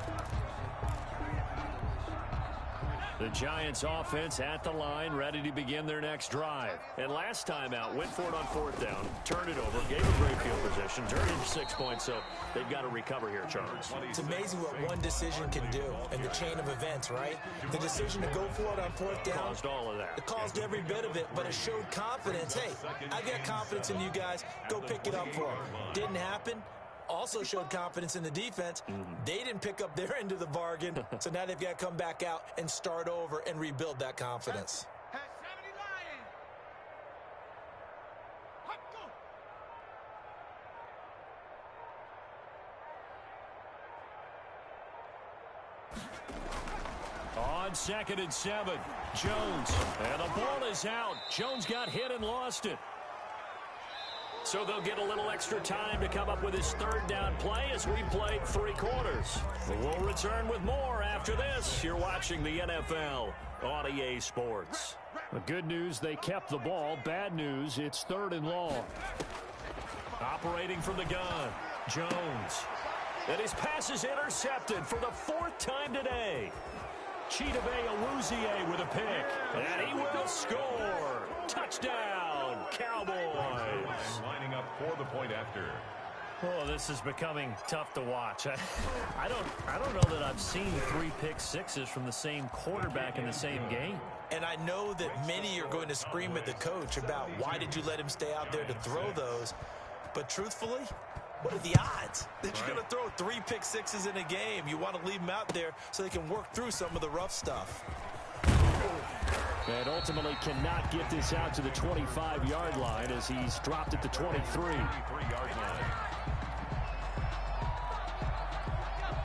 The Giants offense at the line, ready to begin their next drive. And last time out, went for it on 4th down, turned it over, gave a great field position, turned it into 6 points, so they've got to recover here, Charles. It's amazing what one decision can do in the chain of events, right? The decision to go for it on 4th down. Caused all of that. It caused every bit of it, but it showed confidence. Hey, I got confidence in you guys. Go pick it up for them. Didn't happen. Also showed confidence in the defense. They didn't pick up their end of the bargain, so now they've got to come back out and start over and rebuild that confidence. On 2nd and 7, Jones. And the ball is out. Jones got hit and lost it. So they'll get a little extra time to come up with his 3rd down play as we've played 3 quarters. We'll return with more after this. You're watching the NFL on EA Sports. The good news, they kept the ball. Bad news, it's 3rd and long. Operating from the gun, Jones. And his pass is intercepted for the 4th time today. Chidobe Awuzie with a pick. And he will score. Touchdown, Cowboys. Lining up for the point after. Oh, this is becoming tough to watch. I don't know that I've seen 3 pick sixes from the same quarterback in the same game. And I know that many are going to scream at the coach about why did you let him stay out there to throw those. But truthfully, what are the odds that you're going to throw 3 pick sixes in a game? You want to leave them out there so they can work through some of the rough stuff. And ultimately cannot get this out to the 25-yard line as he's dropped at the 23.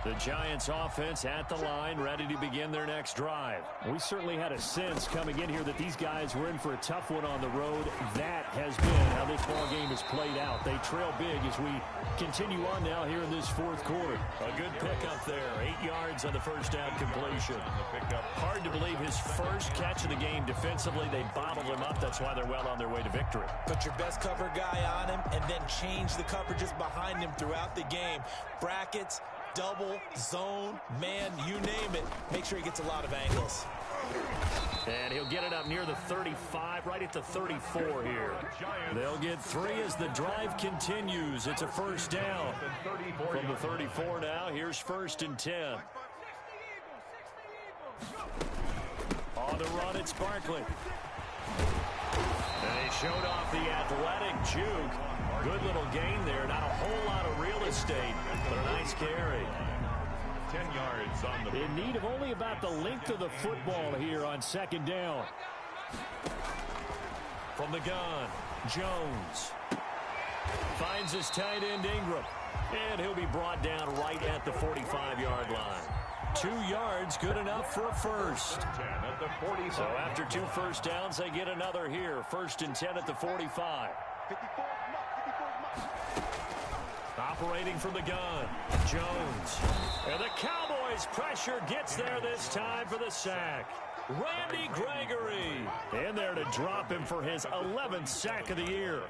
The Giants offense at the line, ready to begin their next drive. We certainly had a sense coming in here that these guys were in for a tough one on the road. That has been how this ball game is played out. They trail big as we continue on now here in this 4th quarter. A good pickup there, 8 yards on the first down completion. Hard to believe his first catch of the game defensively. They bottled him up. That's why they're well on their way to victory. Put your best cover guy on him and then change the coverages behind him throughout the game. Brackets, double, zone, man, you name it. Make sure he gets a lot of angles. And he'll get it up near the 35, right at the 34 here. They'll get 3 as the drive continues. It's a first down. From the 34 now, here's 1st and 10. On the run, it's Barkley. And he showed off the athletic juke. Good little gain there. Not a whole lot of real estate, but a nice carry. 10 yards on the... In need of only about the length of the football here on 2nd down. From the gun, Jones. Finds his tight end, Ingram. And he'll be brought down right at the 45-yard line. 2 yards, good enough for a first. 10 at the 45. So after 2 first downs, they get another here. 1st and 10 at the 45. Operating from the gun, Jones. And the Cowboys pressure gets there this time for the sack. Randy Gregory in there to drop him for his 11th sack of the year.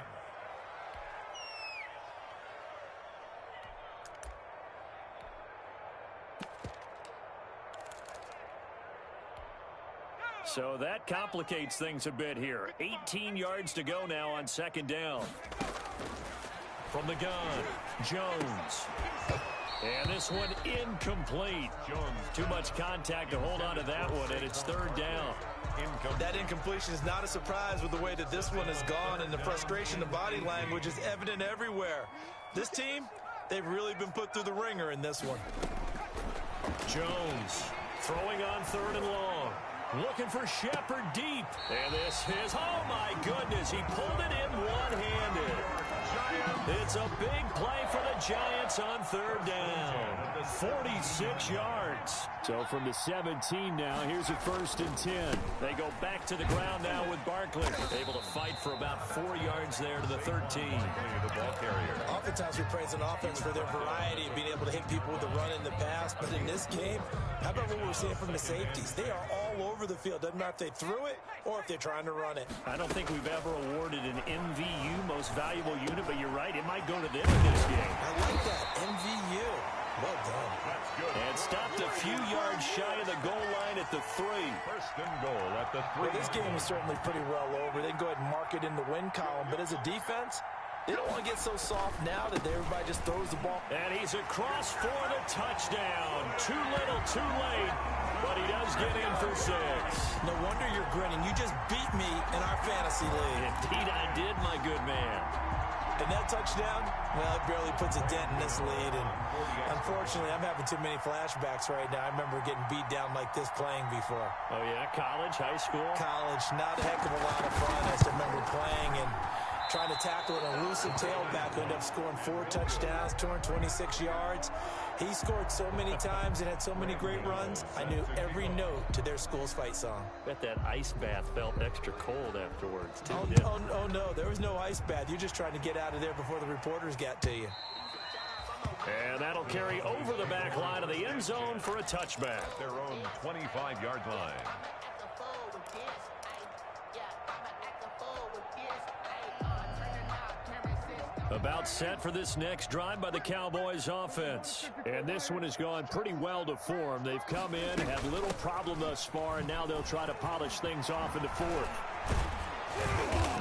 So that complicates things a bit here. 18 yards to go now on 2nd down. From the gun, Jones. And this one incomplete. Jones, too much contact to hold on to that one, and it's 3rd down. That incompletion is not a surprise with the way that this one has gone, and the frustration, the body language is evident everywhere. This team, they've really been put through the ringer in this one. Jones throwing on 3rd and long. Looking for Shepard deep. And this is, oh my goodness, he pulled it in one-handed. It's a big play for the Giants on 3rd down. 46 yards. So from the 17 now, here's a 1st and 10. They go back to the ground now with Barkley. Able to fight for about 4 yards there to the 13. The ball carrier. Oftentimes we praise an offense for their variety of being able to hit people with the run in the pass. But in this game, how about what we're seeing from the safeties? They are all over the field. Doesn't matter if they threw it or if they're trying to run it. I don't think we've ever awarded an MVU, most valuable unit, but you're right, it might go to them in this game. I like that, MVU. Well done. That's good. And stopped a few yards shy of the goal line at the 3. 1st and goal at the 3. Well, this game is certainly pretty well over. They can go ahead and mark it in the win column. But as a defense, they don't want to get so soft now that everybody just throws the ball. And he's across for the touchdown. Too little, too late. But he does get in for 6. No wonder you're grinning. You just beat me in our fantasy league. Indeed I did, my good man. And that touchdown, well, it barely puts a dent in this lead. And unfortunately, I'm having too many flashbacks right now. I remember getting beat down like this playing before. Oh, yeah? College, high school? College, not a heck of a lot of fun. I still remember playing and trying to tackle an elusive tailback who ended up scoring 4 touchdowns, 226 yards. He scored so many times and had so many great runs, I knew every note to their school's fight song. Bet that ice bath felt extra cold afterwards, too. Oh, no, there was no ice bath. You're just trying to get out of there before the reporters got to you. And that'll carry over the back line of the end zone for a touchback. Their own 25-yard line. About set for this next drive by the Cowboys offense. And this one has gone pretty well to form. They've come in, had little problem thus far, and now they'll try to polish things off in the fourth.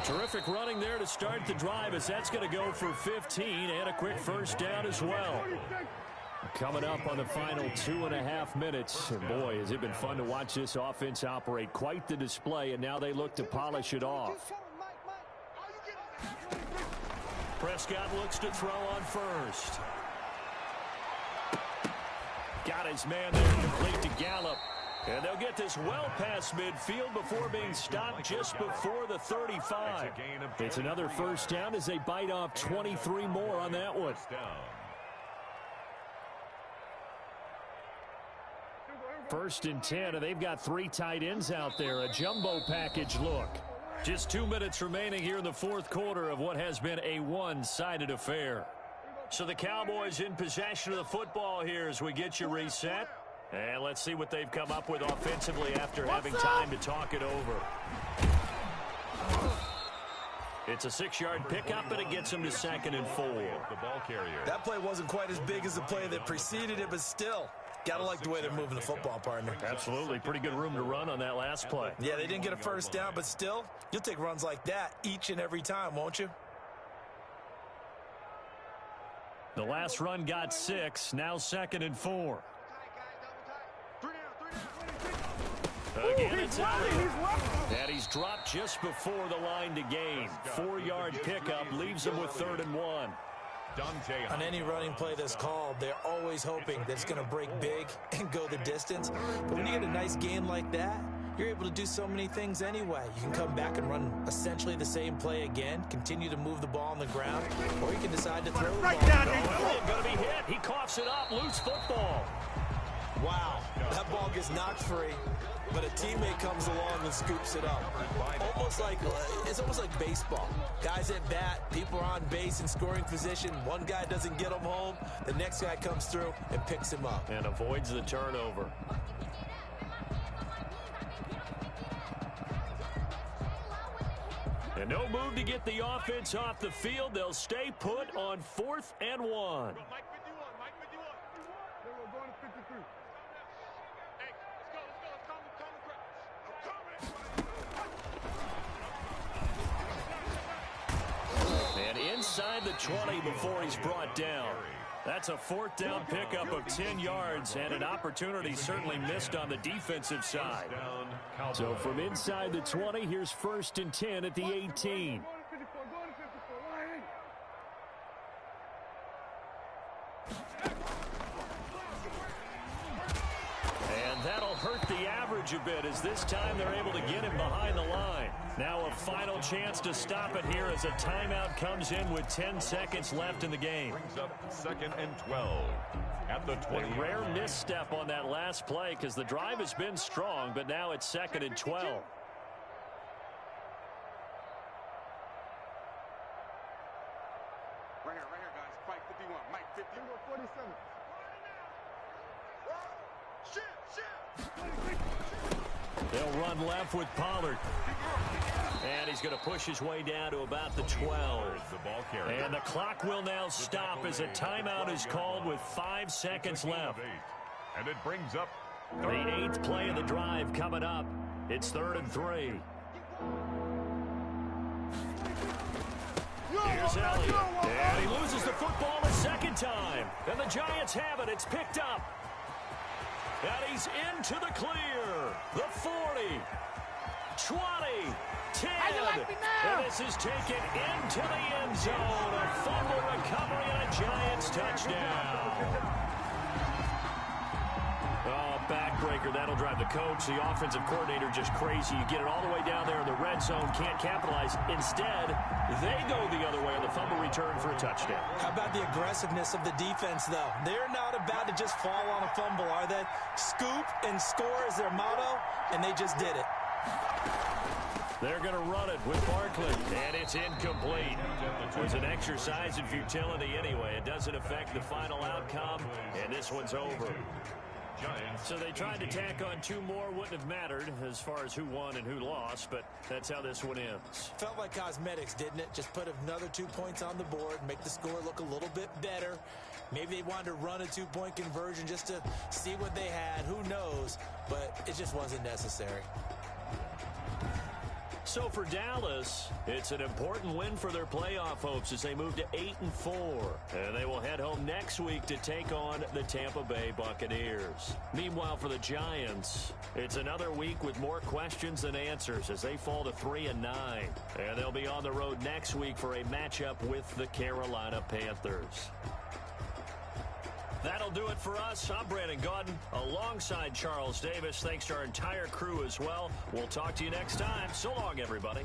Terrific running there to start the drive, as that's going to go for 15 and a quick first down as well. Coming up on the final 2.5 minutes. And boy, has it been fun to watch this offense operate. Quite the display, and now they look to polish it off. Prescott looks to throw on first. Got his man there, complete to Gallup. And they'll get this well past midfield before being stopped just before the 35. It's another first down as they bite off 23 more on that one. First and 10, and they've got 3 tight ends out there. A jumbo package look. Just 2 minutes remaining here in the fourth quarter of what has been a one-sided affair. So the Cowboys in possession of the football here as we get you reset. And let's see what they've come up with offensively after having time to talk it over. It's a 6-yard pickup, and it gets them to 2nd and 4. The ball carrier. That play wasn't quite as big as the play that preceded it, but still, gotta like the way they're moving the football, partner. Absolutely. Pretty good room to run on that last play. Yeah, they didn't get a first down, but still, you'll take runs like that each and every time, won't you? The last run got 6, now 2nd and 4. Again, it's Elliott. And he's dropped just before the line to gain. 4-yard pickup leaves him with 3rd and 1. On any running play that's called, they're always hoping that it's going to break big and go the distance. But when you get a nice gain like that, you're able to do so many things anyway. You can come back and run essentially the same play again, continue to move the ball on the ground, or you can decide to throw the ball. Elliott going to be hit. He coughs it up. Loose football. Wow, that ball gets knocked free, but a teammate comes along and scoops it up. It's almost like baseball. Guys at bat, people are on base in scoring position. One guy doesn't get him home. The next guy comes through and picks him up. And avoids the turnover. And no move to get the offense off the field. They'll stay put on 4th and 1. Inside the 20 before he's brought down. That's a 4th down pickup of 10 yards and an opportunity certainly missed on the defensive side. So from inside the 20, here's 1st and 10 at the 18. And that'll hurt the average a bit as this time they're able to get him behind the line. Now a final chance to stop it here as a timeout comes in with 10 seconds left in the game. Brings up 2nd and 12 at the 20. A rare misstep on that last play because the drive has been strong, but now it's 2nd and 12. Right here, guys. Fight 51. Mike 50. 47. They'll run left with Pollard. And he's going to push his way down to about the 12. And the clock will now stop as a timeout is called with 5 seconds left. And it brings up the 8th play of the drive coming up. It's 3rd and 3. Here's Elliott. And he loses the football a second time. And the Giants have it. It's picked up. And he's into the clear. The 40, 20, 10. And this is taken into the end zone. A fumble recovery and a Giants touchdown. Oh, backbreaker playmaker. That'll drive the coach, the offensive coordinator, just crazy. You get it all the way down there in the red zone, can't capitalize. Instead, they go the other way on the fumble return for a touchdown. How about the aggressiveness of the defense, though? They're not about to just fall on a fumble, are they? Scoop and score is their motto, and they just did it. They're going to run it with Barkley, and it's incomplete. It was an exercise in futility anyway. It doesn't affect the final outcome, and this one's over. So they tried to tack on two more. Wouldn't have mattered as far as who won and who lost, but that's how this one ends. Felt like cosmetics, didn't it? Just put another 2 points on the board, make the score look a little bit better. Maybe they wanted to run a 2-point conversion just to see what they had. Who knows? But it just wasn't necessary. So for Dallas, it's an important win for their playoff hopes as they move to 8-4. And they will head home next week to take on the Tampa Bay Buccaneers. Meanwhile, for the Giants, it's another week with more questions than answers as they fall to 3-9. And they'll be on the road next week for a matchup with the Carolina Panthers. That'll do it for us. I'm Brandon Gaudin alongside Charles Davis. Thanks to our entire crew as well. We'll talk to you next time. So long, everybody.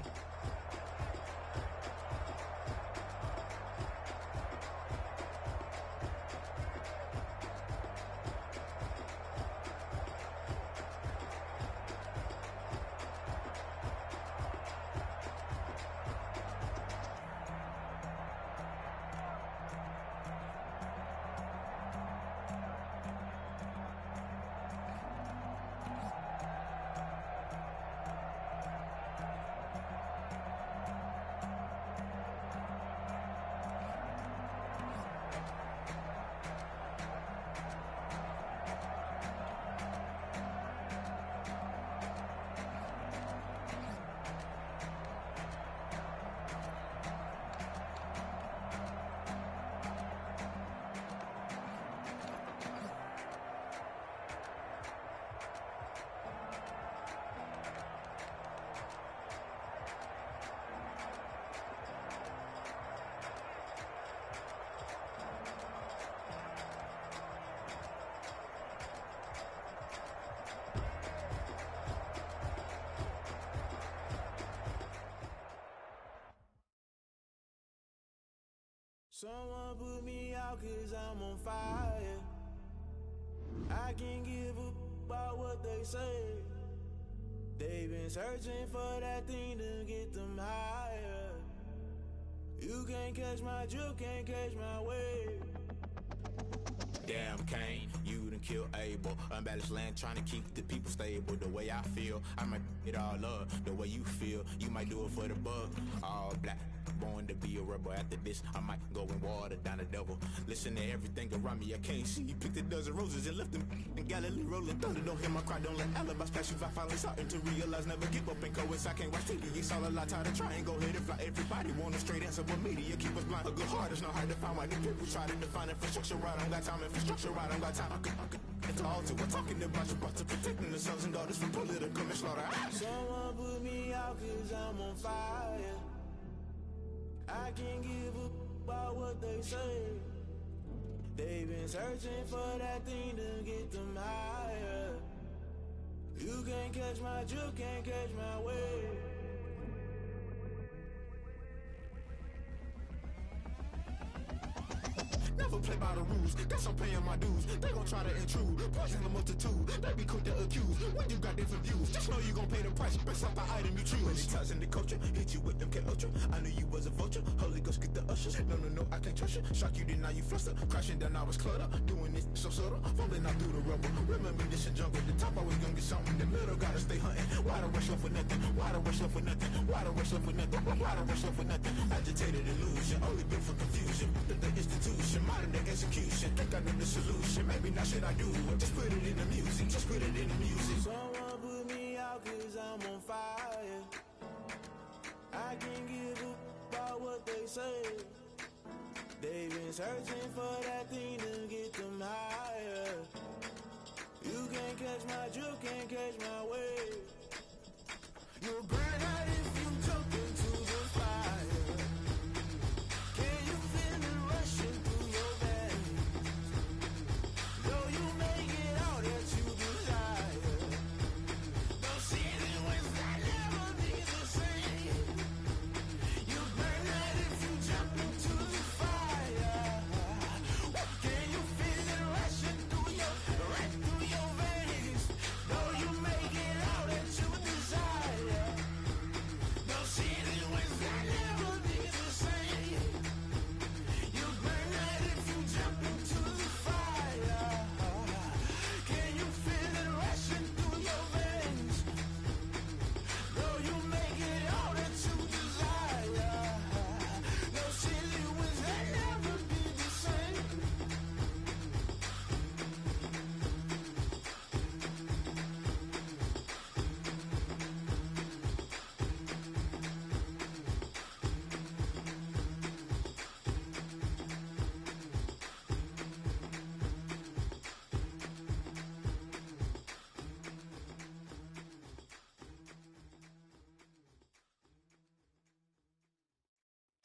Someone put me out 'cause I'm on fire. I can't give up about what they say. They've been searching for that thing to get them higher. You can't catch my drift, can't catch my wave. Damn, Kane, you done killed Abel. Unbalanced land, trying to keep the people stable. The way I feel, I might it all up. The way you feel, you might do it for the bug. All black, born to be a rebel. After this, I might go and water down the devil. Listen to everything around me, I can't see. Picked a dozen roses and left them in Galilee rolling thunder. Don't hear my cry, don't let alibis pass you. I finally starting to realize, never give up and coincide. I can't watch TV, it's all a lot. Tired of trying, go ahead and fly. Everybody want a straight answer, but media keep us blind. A good heart is not hard to find. Why the people try to define infrastructure right? I don't got time, infrastructure right, I don't got time. It's all to we're talking about you, about to protecting the sons and daughters from political manslaughter. Someone put me out 'cause I'm on fire. I can't give up about what they say. They've been searching for that thing to get them higher. You can't catch my drift, can't catch my wave. Never play by the rules, guess I'm paying my dues. They gon' try to intrude, poison the multitude. They be quick to accuse, when you got different views. Just know you gon' pay the price, based off the item you choose. Many ties in the culture, hit you with them K-Ultra. I knew you was a vulture, Holy Ghost get the ushers. No, I can't trust you. Shock you, then now you fluster. Crashing down, I was cluttered. Doing this so subtle, fumbling out through the rubble. Remember this in jungle, the top always gonna get something. The middle gotta stay hunting. Why the rush left for nothing? Why the rush left for nothing? Why the rush left for nothing? Why the rush left for nothing? Agitated illusion, only built for confusion. The institution, modern day execution. Think I know the solution. Maybe not shit I do. Just put it in the music. Just put it in the music. Someone put me out 'cause I'm on fire. I can't give up about what they say. They've been searching for that thing to get them higher. You can't catch my drift, can't catch my wave. You'll burn out if you jump into the fire. Can you feel it rushing through your veins? Though you make it all that you desire.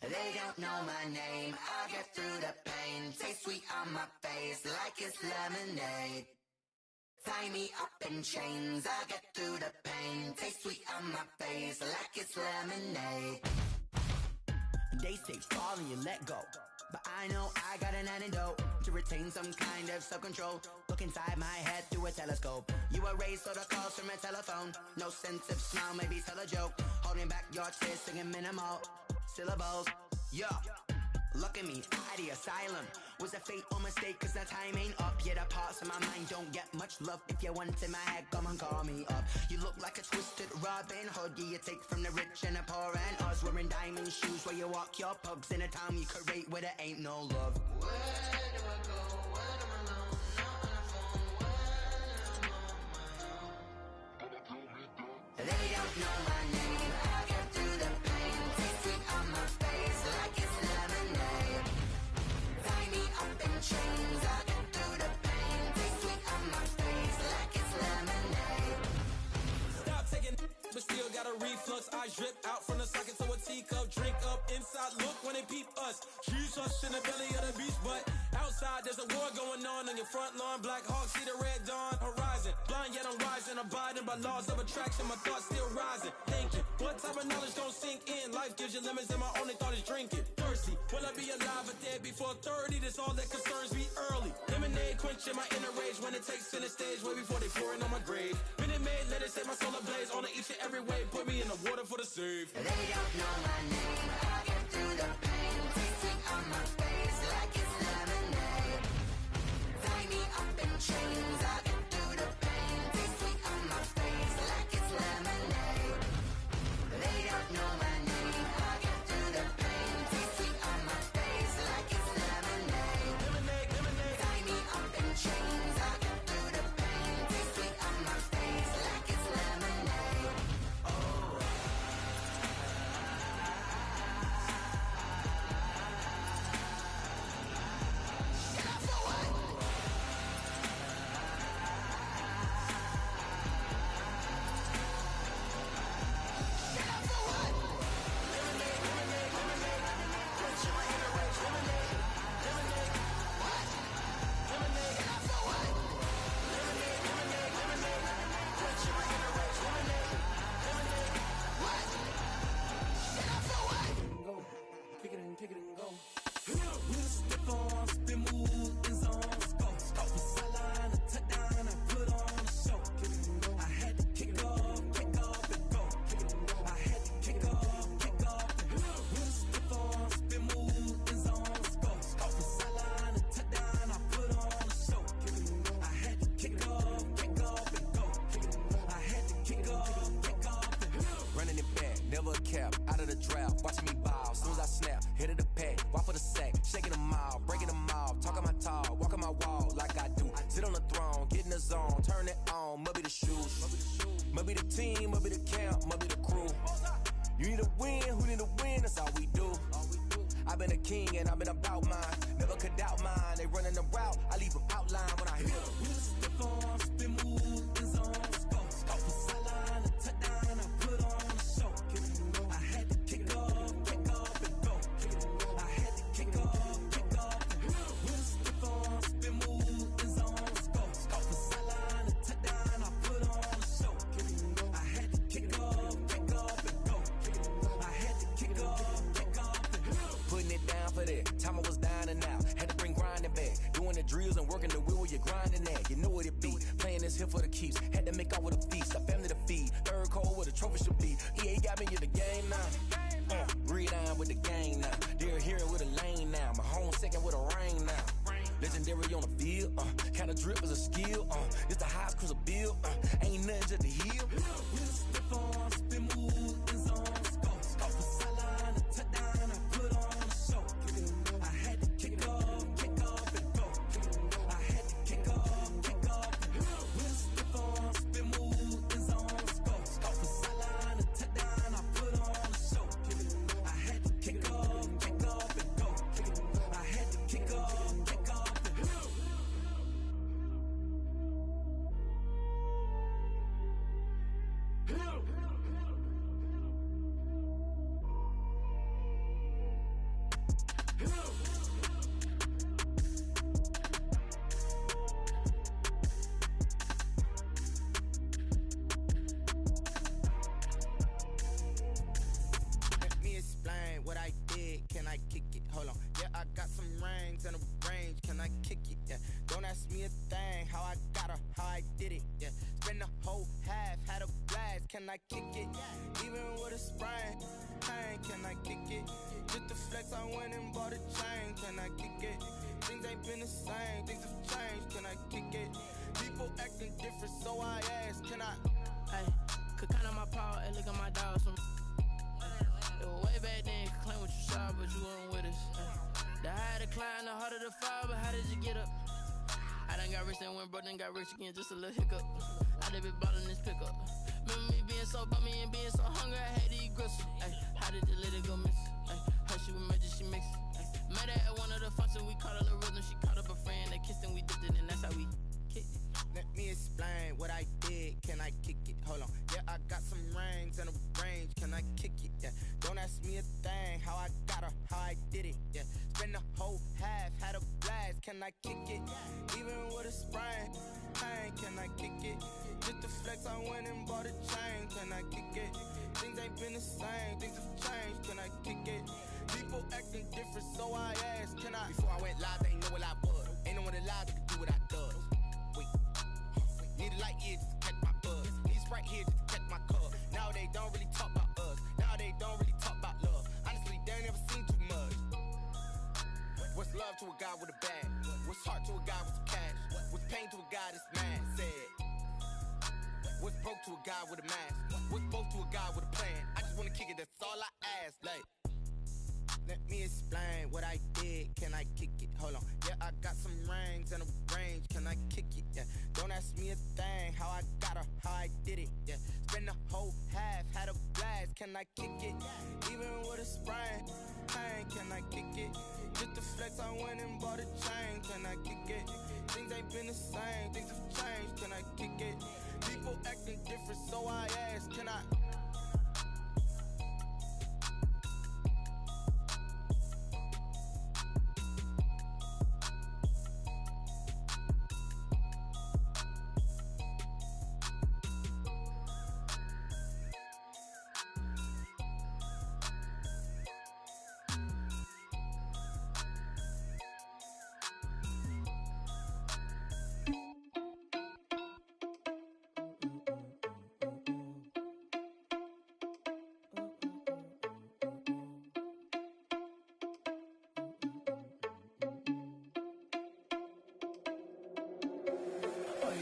They don't know my name, I get through the pain. Taste sweet on my face like it's lemonade. Tie me up in chains, I get through the pain. Taste sweet on my face like it's lemonade. They say fall and you let go, but I know I got an antidote to retain some kind of self-control. Look inside my head through a telescope. You erase all the calls from a telephone. No sense of smile, maybe tell a joke. Holding back your tears, singing minimal syllables. Yeah, look at me, out the asylum. Was a fate or mistake, cause the time ain't up. Yeah, the parts of my mind don't get much love. If you want in my head, come and call me up. You look like a twisted Robin Hood. Yeah, you take from the rich and the poor and us. Wearing diamond shoes where you walk your pugs. In a town you create where there ain't no love. Where do I go? When I'm alone? Not on the phone. When I'm on my own. They don't know my name. I get through the pain. Taste sweet on my face like it's lemonade. Tie me up in chains. I get through the pain. Taste sweet on my face like it's lemonade. Stop taking but still got a reflux. I drip out from the socket to a teacup. Drink up inside, look when they peep us. Huge us in the belly of the beach, but outside there's a war going on your front lawn. Black Hawk, see the red dawn horizon. Blind yet I'm rising, abiding by laws of attraction. My thoughts still rising, thinking what type of knowledge gon' sink in? Life gives you lemons and my only thought is drinking. Thirsty, will I be alive or dead before 30? That's all that concerns me early. Lemonade quenching my inner rage when it takes center stage way before they pour it on my grave. Minute Maid, let it set my soul ablaze on each and every way. Put me in the water for the save. They don't know my name. I get through the pain. Taste sweet on my face like it's lemonade. Tie me up in chains. I get through the pain. Taste sweet on my face like it's lemonade. They don't know my name. I get through the pain. Taste sweet on my face like it's lemonade. Lemonade, lemonade. Tie me up in chains. I get through the pain. Taste sweet on my face like it's lemonade. Kick it and go. With a stiff arm, spin move in zones. Go. From sideline to touchdown, I put on a show. I had to kick off and go. I had to kick off and go. With a stiff arm, spin move in zones. Go. From sideline to touchdown, I put on a show. I had to kick off and go. I had to kick off and go. Running it back, never a cap, out of the draft, watching me ball, soon as I snap, hit of the pack, walk for the sack, shaking them all, breaking them off, talking my talk, walking my wall like I do, sit on the throne, get in the zone, turn it on, must be the shoes, must be the team, must be the camp, must be the crew, you need a win, who need a win, that's all we do, I've been a king and I've been about mine, never could doubt mine, they running the route, I leave them outline when I hit them. With a stiff arm, spin move in zones. Go. From sideline to touchdown, I put on a show. I had to kick off and go. I had to kick off and go. With a stiff arm, spin move in zones. Go. From sideline to touchdown, I put on a show. I had to kick off and go. I had to kick off and go. Putting it down for that. Time I was down and out. Had to bring grinding back. Doing the drills and working the wheel where you're grinding at. You know what it be. Playing this here for the keeps. Had to make out with a feast. A family to feed. Third cold where the trophy should be. EA got me in the game now. Read on with the game now. They're here with a lane now. My home second with a rain now. Legendary on the field. Kind of drip is a skill. It's the highest cruiser bill. Ain't nothing just to heal. With a stiff arm, spin move in zones. Go. From sideline to touchdown, I put on a show. I had to kick off and go. I had to kick off and go. With a stiff arm, spin move in zones. Go. From sideline to touchdown, I put on a show. I had to kick off and go. I had to kick off and go. I kick it? Yeah. Don't ask me a thing, how I got her, how I did it. Yeah. Spend the whole half, had a blast. Can I kick it? Even with a sprain, pain, can I kick it? Just the flex, I went and bought a chain. Can I kick it? Things ain't been the same, things have changed. Can I kick it? People acting different, so I ask, can I? Hey, could count on my power, and look at my dogs. It was way back then, could claim what you saw, but you weren't with us. The higher the climb, the harder the fall, but how did you get up? I done got rich, then went broke, then got rich again, just a little hiccup. I done been ballin' this pickup. Remember me being so bummy and being so hungry, I had to eat gristle. Ay, how did the little go miss? Ay, her she was magic, she mixed. Met her at one of the functions, we caught a little rhythm, she caught up a friend, they kissed and we dipped it, and that's how we kicked it. Let me explain what I did, can I kick it? Hold on, yeah, I got some rings and a range, can I kick it? Yeah, don't ask me a thing, how I got her, how I did it. Yeah, spend the whole half, had a blast, can I kick it? Even with a sprain, pain, can I kick it? Just the flex, I went and bought a chain, can I kick it? Things ain't been the same, things have changed, can I kick it? People acting different, so I asked, can I? Before I went live, they ain't know what I was. Ain't no one alive that can do what I does. Wait, need a light here just to catch my buzz. Need Sprite here just to catch my cup. Now they don't really talk about us. Now they don't really talk about love. Honestly, they ain't never seen too much. What's love to a guy with a bag? What's heart to a guy with some cash? What's pain to a guy that's mad? Said. What's broke to a guy with a mask? What's both to a guy with a plan? I just wanna kick it, that's all I ask. Like, let me explain what I did, can I kick it? Hold on, yeah, I got some rings and a range, can I kick it? Yeah, don't ask me a thing, how I got her, how I did it. Yeah, spend the whole half, had a blast, can I kick it? Even with a sprain, pain, can I kick it? Just the flex, I went and bought a chain, can I kick it? Things ain't been the same, things have changed, can I kick it? People acting different, so I ask, can I?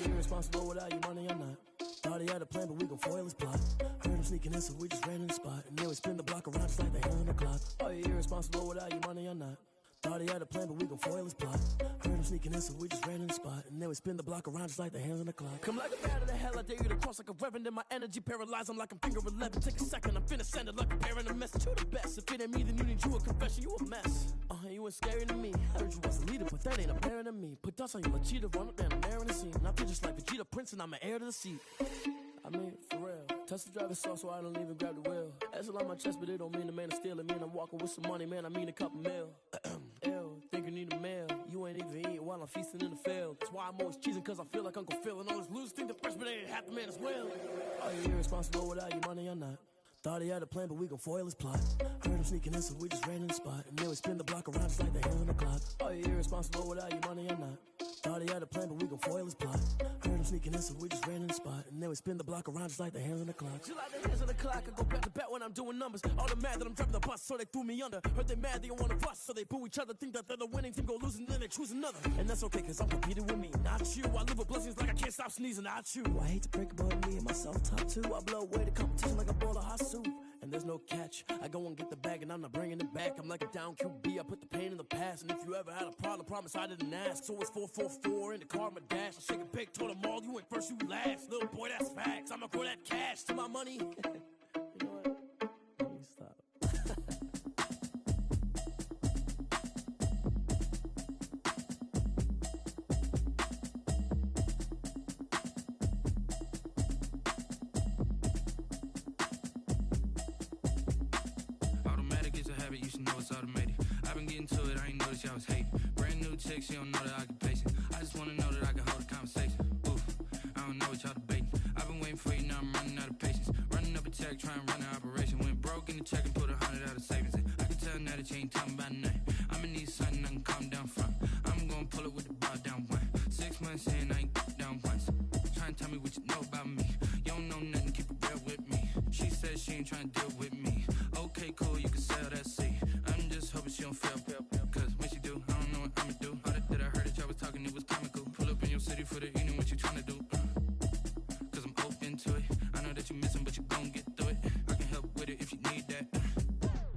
Irresponsible without your money or not. Thought he had a plan, but we gon' foil his plot. Heard him sneaking in, so we just ran in the spot. And then we spin the block around just like the hand on the clock. Are you irresponsible without your money or not? Thought he had a plan, but we gon' foil his plot. Heard him sneaking in, so we just ran in the spot. And then we spin the block around just like the hands on the clock. Come like a bat of the hell, I dare you to cross like a reverend. And my energy paralyzed, I'm like I'm finger 11. Take a second, I'm finna send it like a parent a message. You the best, if it ain't me, then you need you a confession. You a mess, you ain't scary to me. Heard you was a leader, but that ain't apparent to me. Put dust on you, cheetah, run up, and I'm there in the scene. And I feel just like Vegeta Prince, and I'm an heir to the seat. I mean, for real. Touch the driver's sauce so I don't even grab the wheel. That's on my chest, but it don't mean the man is stealing. Man, I'm walking with some money, man, I mean a couple mil. Ew, think you need a meal. You ain't even eating while I'm feasting in the field. That's why I'm always cheesing, cause I feel like Uncle Phil. And all those losers think the freshman ain't half the man as well. Are you irresponsible without your money or not? Thought he had a plan, but we gon' foil his plot. Heard him sneaking in, so we just ran in the spot. And then we spin the block around just like the hands on the clock. Are you irresponsible without your money or not? Thought he had a plan, but we gon' foil his plot. Heard him sneaking in, so we just ran in the spot. And then we spin the block around just like the hands on the clock. Just like the hands on the clock, I go back to back when I'm doing numbers. All the mad that I'm driving the bus, so they threw me under. Heard they mad, they don't wanna bust, so they boo each other. Think that they're the winning team, go losing, then they choose another. And that's okay, cause I'm competing with me, not you. I live with blessings like I can't stop sneezing, not you. I hate to break about me and myself top two. I blow away the competition like a bowl of hot soup. And there's no catch, I go and get the bag and I'm not bringing it back. I'm like a down QB, I put the pain in the past. And if you ever had a problem, promise I didn't ask. So it's 444 in the car, my dash. I shake a big, told them all, you went first, you last. Little boy, that's facts, I'ma grow that cash to my money. You know what? Let me stop. You should know it's automated. I've been getting to it, I ain't noticed y'all was hating. Brand new chick, she don't know the occupation. I just wanna know that I can hold a conversation. Oof, I don't know what y'all debating. I've been waiting for you, now I'm running out of patience. Running up a check, trying to run an operation. Went broke in the check and put 100 out of savings in. I can tell now that you ain't talking about nothing. I'ma need something I can calm down from. I'm gonna pull it with trying to deal with me. Okay, cool, you can sell that seat. I'm just hoping she don't fail. Cause when she do, I don't know what I'ma do. All that I heard that y'all was talking, it was comical. Pull up in your city for the evening, what you trying to do? Cause I'm open to it. I know that you missing, but you gon' get through it. I can help with it if you need that.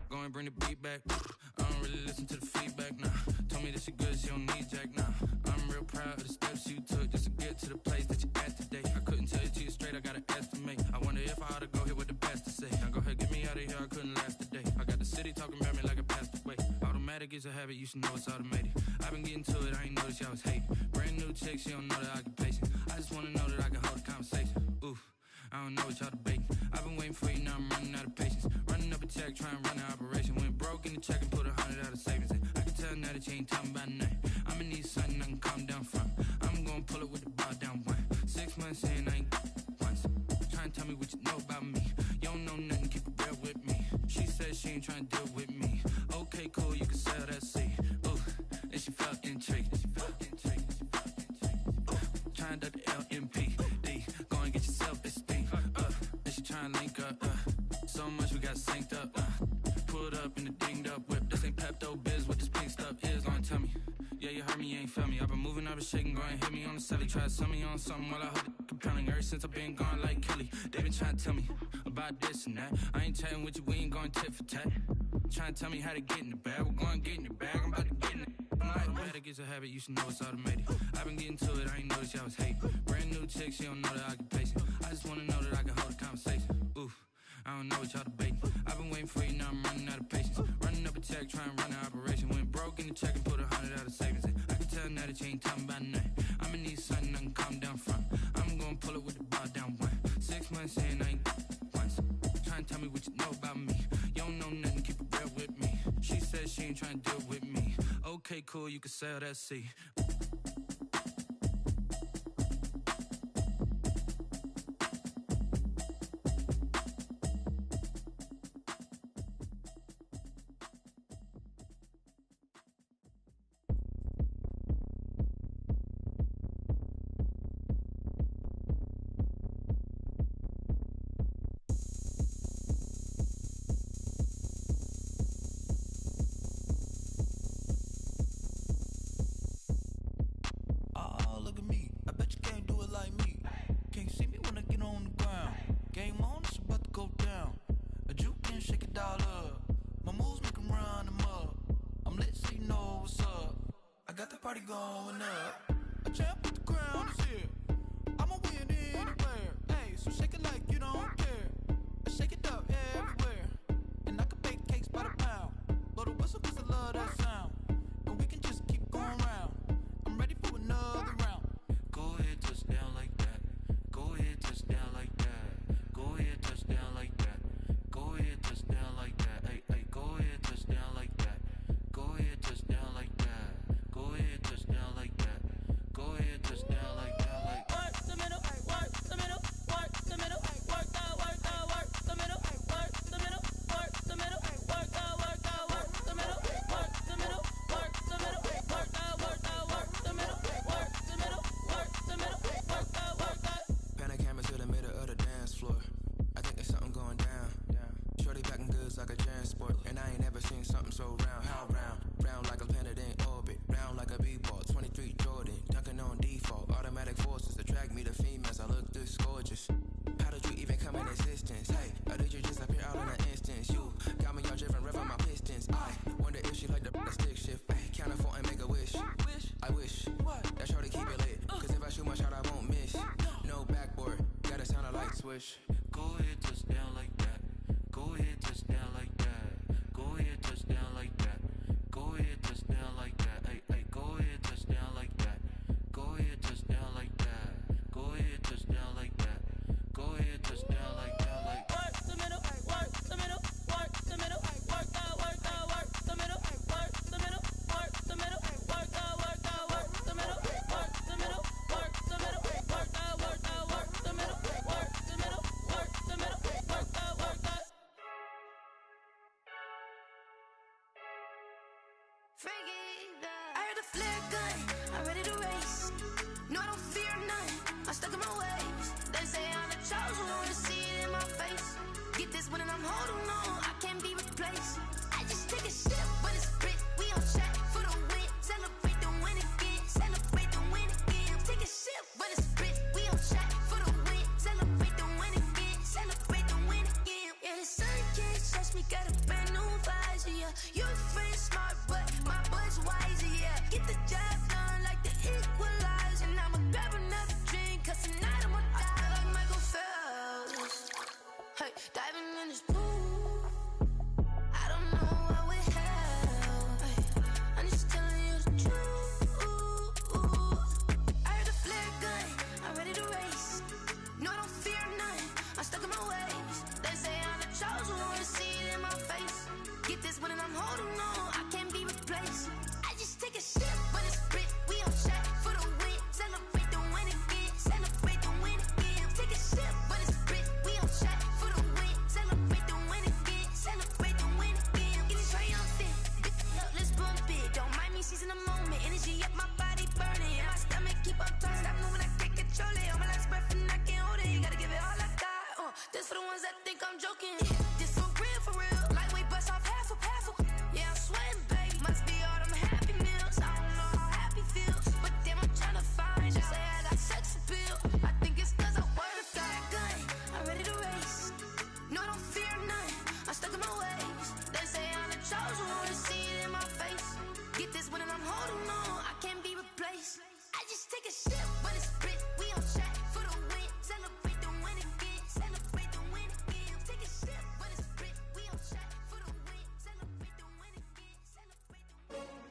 Go and bring the beat back. I don't really listen to the feedback, nah. Told me that she good, she don't need jack, nah. I'm real proud of the steps you took just to get to the place that you at today. I couldn't tell you to you straight, I gotta estimate. I wonder if I ought to go here with the best to say. Now go ahead, get me out of here, I couldn't last today. I got the city talking about me like I passed away. Automatic is a habit, you should know it's automated. I've been getting to it, I ain't noticed y'all was hating. Brand new chick, she don't know the occupation. I just wanna know that I can hold a conversation. Oof, I don't know what y'all debating. I've been waiting for you, now I'm running out of patience. Running up a check, trying to run an operation. Went broke in the check and put 100 out of savings in. I can tell now that you ain't talking about nothing. I'ma need something I can calm down from. I'm gonna pull it with the bar down one. 6 months in, I ain't once. Trying to tell me what you know about me. You don't know nothing, keep it real with me. She said she ain't trying to deal with me. Okay, cool, you can sell that seat. Ooh, and she felt intrigued. Trying to the LMPD. Go and get yourself esteem. And she trying to link up. So much we got synced up. Pulled up in the dinged up whip. This ain't Pepto Biz, what this pink stuff is. Gonna tell me. Yeah, you heard me, you ain't felt me. I've been moving, I've been shaking, go and hit me on the celly. Try to sell me on something while I hold it compelling. Ever since I've been gone like Kelly, they been trying to tell me about this and that. I ain't chatting with you, we ain't going tit for tat. Trying to tell me how to get in the bag. We're going to get in the bag, I'm about to get in it. Automatic is a habit, you should know it's automated. I've been getting to it, I ain't noticed y'all was hating. Brand new chick, she don't know the occupation. I just wanna know that I can hold a conversation. Oof, I don't know what y'all debating. I've been waiting for you, now I'm running out of patience. Running up a check, trying to run an operation. Went broke in the check and put 100 out of savings in. I can tell now that you ain't talking about nothing. I'ma need something I can calm down from. I'm gonna pull it with the bar down one. 6 months in, I ain't once. Trying to tell me what you know about me. You don't know nothing, keep it real with me. She said she ain't trying to deal with me. Okay, cool, you can sell that seat. Party going up. A champ with the crown is here. I'ma win anywhere. Hey, so shake it like you don't care. I shake it up everywhere. And I can bake cakes by the pound. Blow the whistle cause I love that sound. And we can just keep going round. I'm ready for another round. Go ahead, touch down like that. Go ahead, touch down like that. Go ahead, touch down like that. Go ahead, touch down like that. Hey, hey, go ahead, touch down like that. Go ahead, touch down like that. Go ahead, touch down like that. Go ahead, touch down like that. Like work the middle, work the middle, work the middle, work the middle, work the middle, work the middle, work the middle, work the middle, work the middle, work the middle, work the middle, work the middle, work the. Pan a camera to the middle of the dance floor. I think there's something going down. Shorty packing goods like a transport, and I ain't never seen something so round. How round? Round like a planet in orbit. Round like a b-ball, 23 Jordan, dunking on default. Automatic forces attract me to females, I look this gorgeous. How did you even come in existence? Hey, or did you just appear out in an instance? You got me all driven, revving my pistons. I wonder if she like the stick shift. Hey, count it 4 and make a wish. I wish that shorty keep it lit. Cause if I shoot my shot, I won't miss. No backboard, gotta sound a light switch. Go ahead, touch down like that. Go ahead, touch down like that. Go ahead, touch down like that. Go ahead, touch down like that. Hey, hey, go ahead, touch down like that. Go ahead, touch down like that. Go ahead, touch down like that. Go ahead, touch down like that. Like work the middle, work the middle, work the middle, work the middle, work the middle, work the middle, work the middle, work the middle, work the middle, work the middle, work the middle, work the middle, work the middle, work the middle, work the. I heard the flare gun, I'm ready to race. No, I don't fear none, I'm stuck in my ways. They say I'm the chosen one, to see it in my face. Get this this one and I'm holding on. I can't be replaced. I just take a sip, but it's spit. We on track for the win. Celebrate the win again. Celebrate the win again. Take a sip, but it's spit. We on track for the win. Celebrate the win again. Celebrate the win again. Yeah, the sun can't touch me. Got a brand new visor. Yeah, your friend's smart, but my boy's wiser. Yeah, get the job done like the equalizer. And I'ma grab another drink, cause tonight I'ma die like Michael Phelps. Hey, diving in this pool. I don't know what we have. Hey, I'm just telling you the truth. I heard a flare gun, I'm ready to race. No, I don't fear none, I'm stuck in my ways. They say I'm the chosen one, to see it in my face. Get this one and I'm holding on, I can't be replaced. I just take a sip, but it's spit. We on track for the win. Celebrate the win again. Celebrate the win again. Take a sip, but it's spit. We on track for the win. Celebrate the win again. Celebrate the win again. It is triumphant. Look, let's bump it. Don't mind me seizing the moment. Energy up, my body burning. My stomach keep on turning. Stop moving, I can't control it. On my last breath and I can't hold it. You gotta give it all I got. This for the ones that think I'm joking. This for real, for real. Lightweight bust off half a. Yeah, I'm sweating, baby. Must be all them happy meals. I don't know how happy feels, but damn, I'm tryna find you. Say I got sex appeal. I think it's cause I work. Got a gun, I'm ready to race. No, I don't fear none. I'm stuck in my ways. They say I'm the chosen one, to see it in my face. Get this one and I'm holding on. I can't be replaced. I just take a sip, but it's spit. We on track for the win. Celebrate the win again. Celebrate the win again. Take a sip, but it's spit. We on track for the win. Celebrate the win again. Celebrate the win.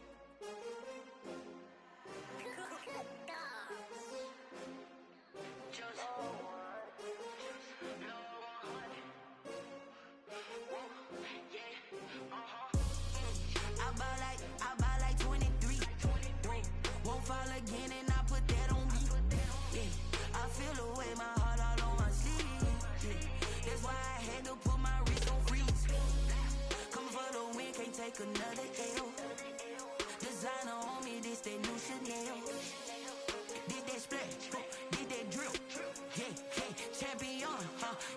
I buy like 23. Won't fall again and I put that on me. Yeah, I feel the way, my heart all on my sleeve. Yeah, that's why I had to put my wrist on freeze. Coming for the win, can't take another L. Designer on me, this that new Chanel. Did that splash, did that drill. Yeah, champion,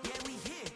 yeah, we here.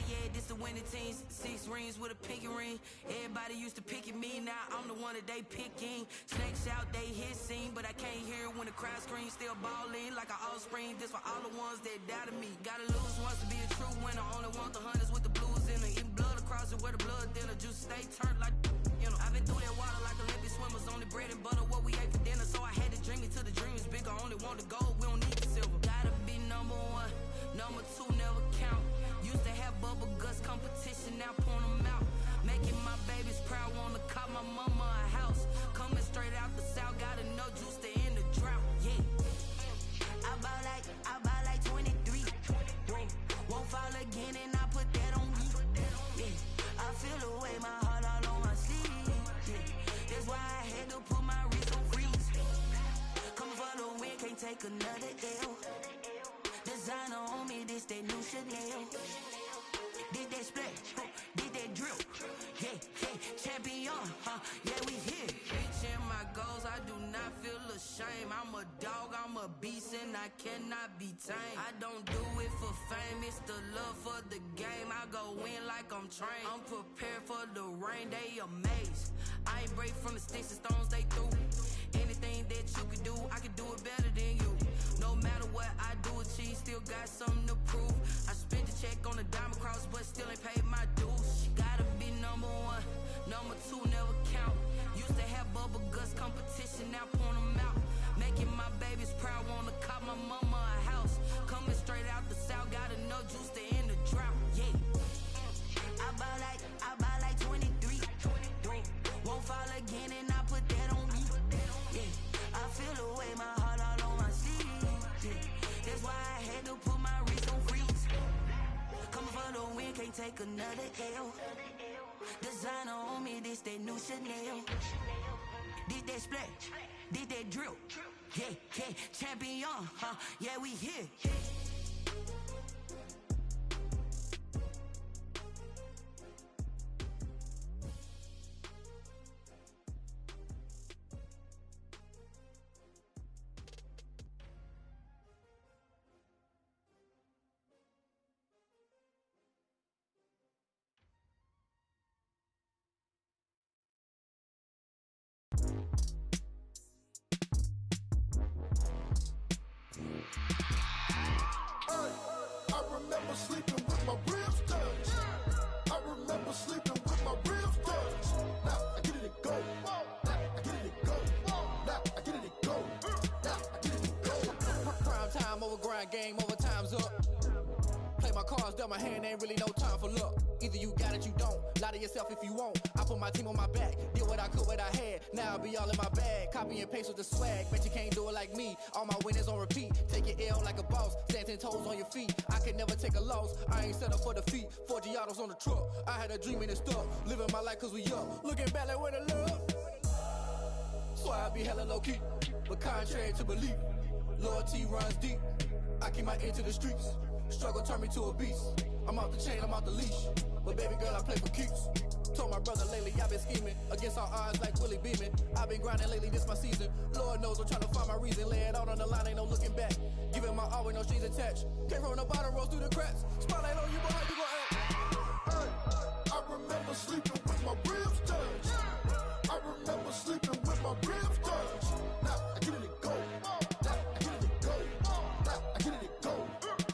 Yeah, this the winning team. 6 rings with a pinky ring. Everybody used to pick at me, now I'm the one that they picking. Snakes out, they hit scene, but I can't hear it when the crowd screams. Still ballin' like an offspring. This for all the ones that doubted me. Gotta lose once to be a true winner. Only want the hunters with the blues in it. Eating blood across it where the blood dinner. Juice stay turned like, you know. I've been through that water like Olympic swimmers. Only bread and butter, what we ate for dinner. So I had to dream it till the dream is bigger. Only want the gold, we don't need the silver. Gotta be number 1, number 2 never count. Used to have bubble guts competition, now point them out. Making my babies proud, wanna cop my mama a house. Coming straight out the south, gotta know juice to end the drought. Yeah, I buy like 23. Won't fall again and I put that on me. Yeah, I feel the way, my heart all on my sleeve. Yeah, that's why I had to put my wrist on freeze. Coming for the win, can't take another L. Designer on me, this that new Chanel. Did that splash, did that drill. Yeah, champion, yeah, we here. Reaching my goals, I do not feel ashamed. I'm a dog, I'm a beast, and I cannot be tamed. I don't do it for fame, it's the love for the game. I go in like I'm trained. I'm prepared for the rain, they amazed. I ain't break from the sticks and stones they threw. Anything that you could do, I could do it better than you. No matter what I do, achieve, still got something to prove. I spent the check on the diamond cross, but still ain't paid my dues. Gotta be number 1, number 2 never count. Used to have bubble guts competition, now point them out. Making my babies proud, wanna cop my mama a house. Coming straight out the south, gotta know juice to end the drought. Yeah, I buy like 23. Won't fall again and I put that on me. Yeah, I feel the way, my heart all on my sleeve. Yeah, that's why I had to put my wrist on freeze. Coming for the win, can't take another L. Designer on me, this that new Chanel. Did that splash, did that drill. Yeah, champion, yeah, we here. sleeping with my ribs touched. I remember sleeping with my ribs touched. Now I get it to go. Now I get it to go. Now I get it to go. Now I get it to go. Prime time over grind game, over time's up. Play my cards, dealt my hand, ain't really no time for luck. Either you got it, you don't. Lie to yourself if you won't. I put my team on my back, did what I could, what I had. Now I'll be all in my bag, copy and paste with the swag. Bet you can't do it like me. All my winners on repeat. Take your L like a boss, stand 10 toes on your feet. I can never take a loss. I ain't set up for defeat. 4 Giottos on the truck. I had a dream and it stuck. Living my life cause we up. Looking back like where the love. So I be hella low key, but contrary to belief, loyalty runs deep. I keep my ear to the streets. Struggle turned me to a beast. I'm off the chain, I'm off the leash. But baby girl, I play for keeps. Told my brother lately, I've been scheming against all odds like Willie Beeman. I've been grinding lately, this my season. Lord knows I'm trying to find my reason. Lay it out on the line, ain't no looking back. Giving my all with no strings attached. Came from the bottom, rose through the cracks. Spotlight on you, but how you gon' act? Hey, I remember sleeping with my ribs touched. I remember sleeping with my ribs touched. Now I get it to go. Now I get it to go. Now I get it to go.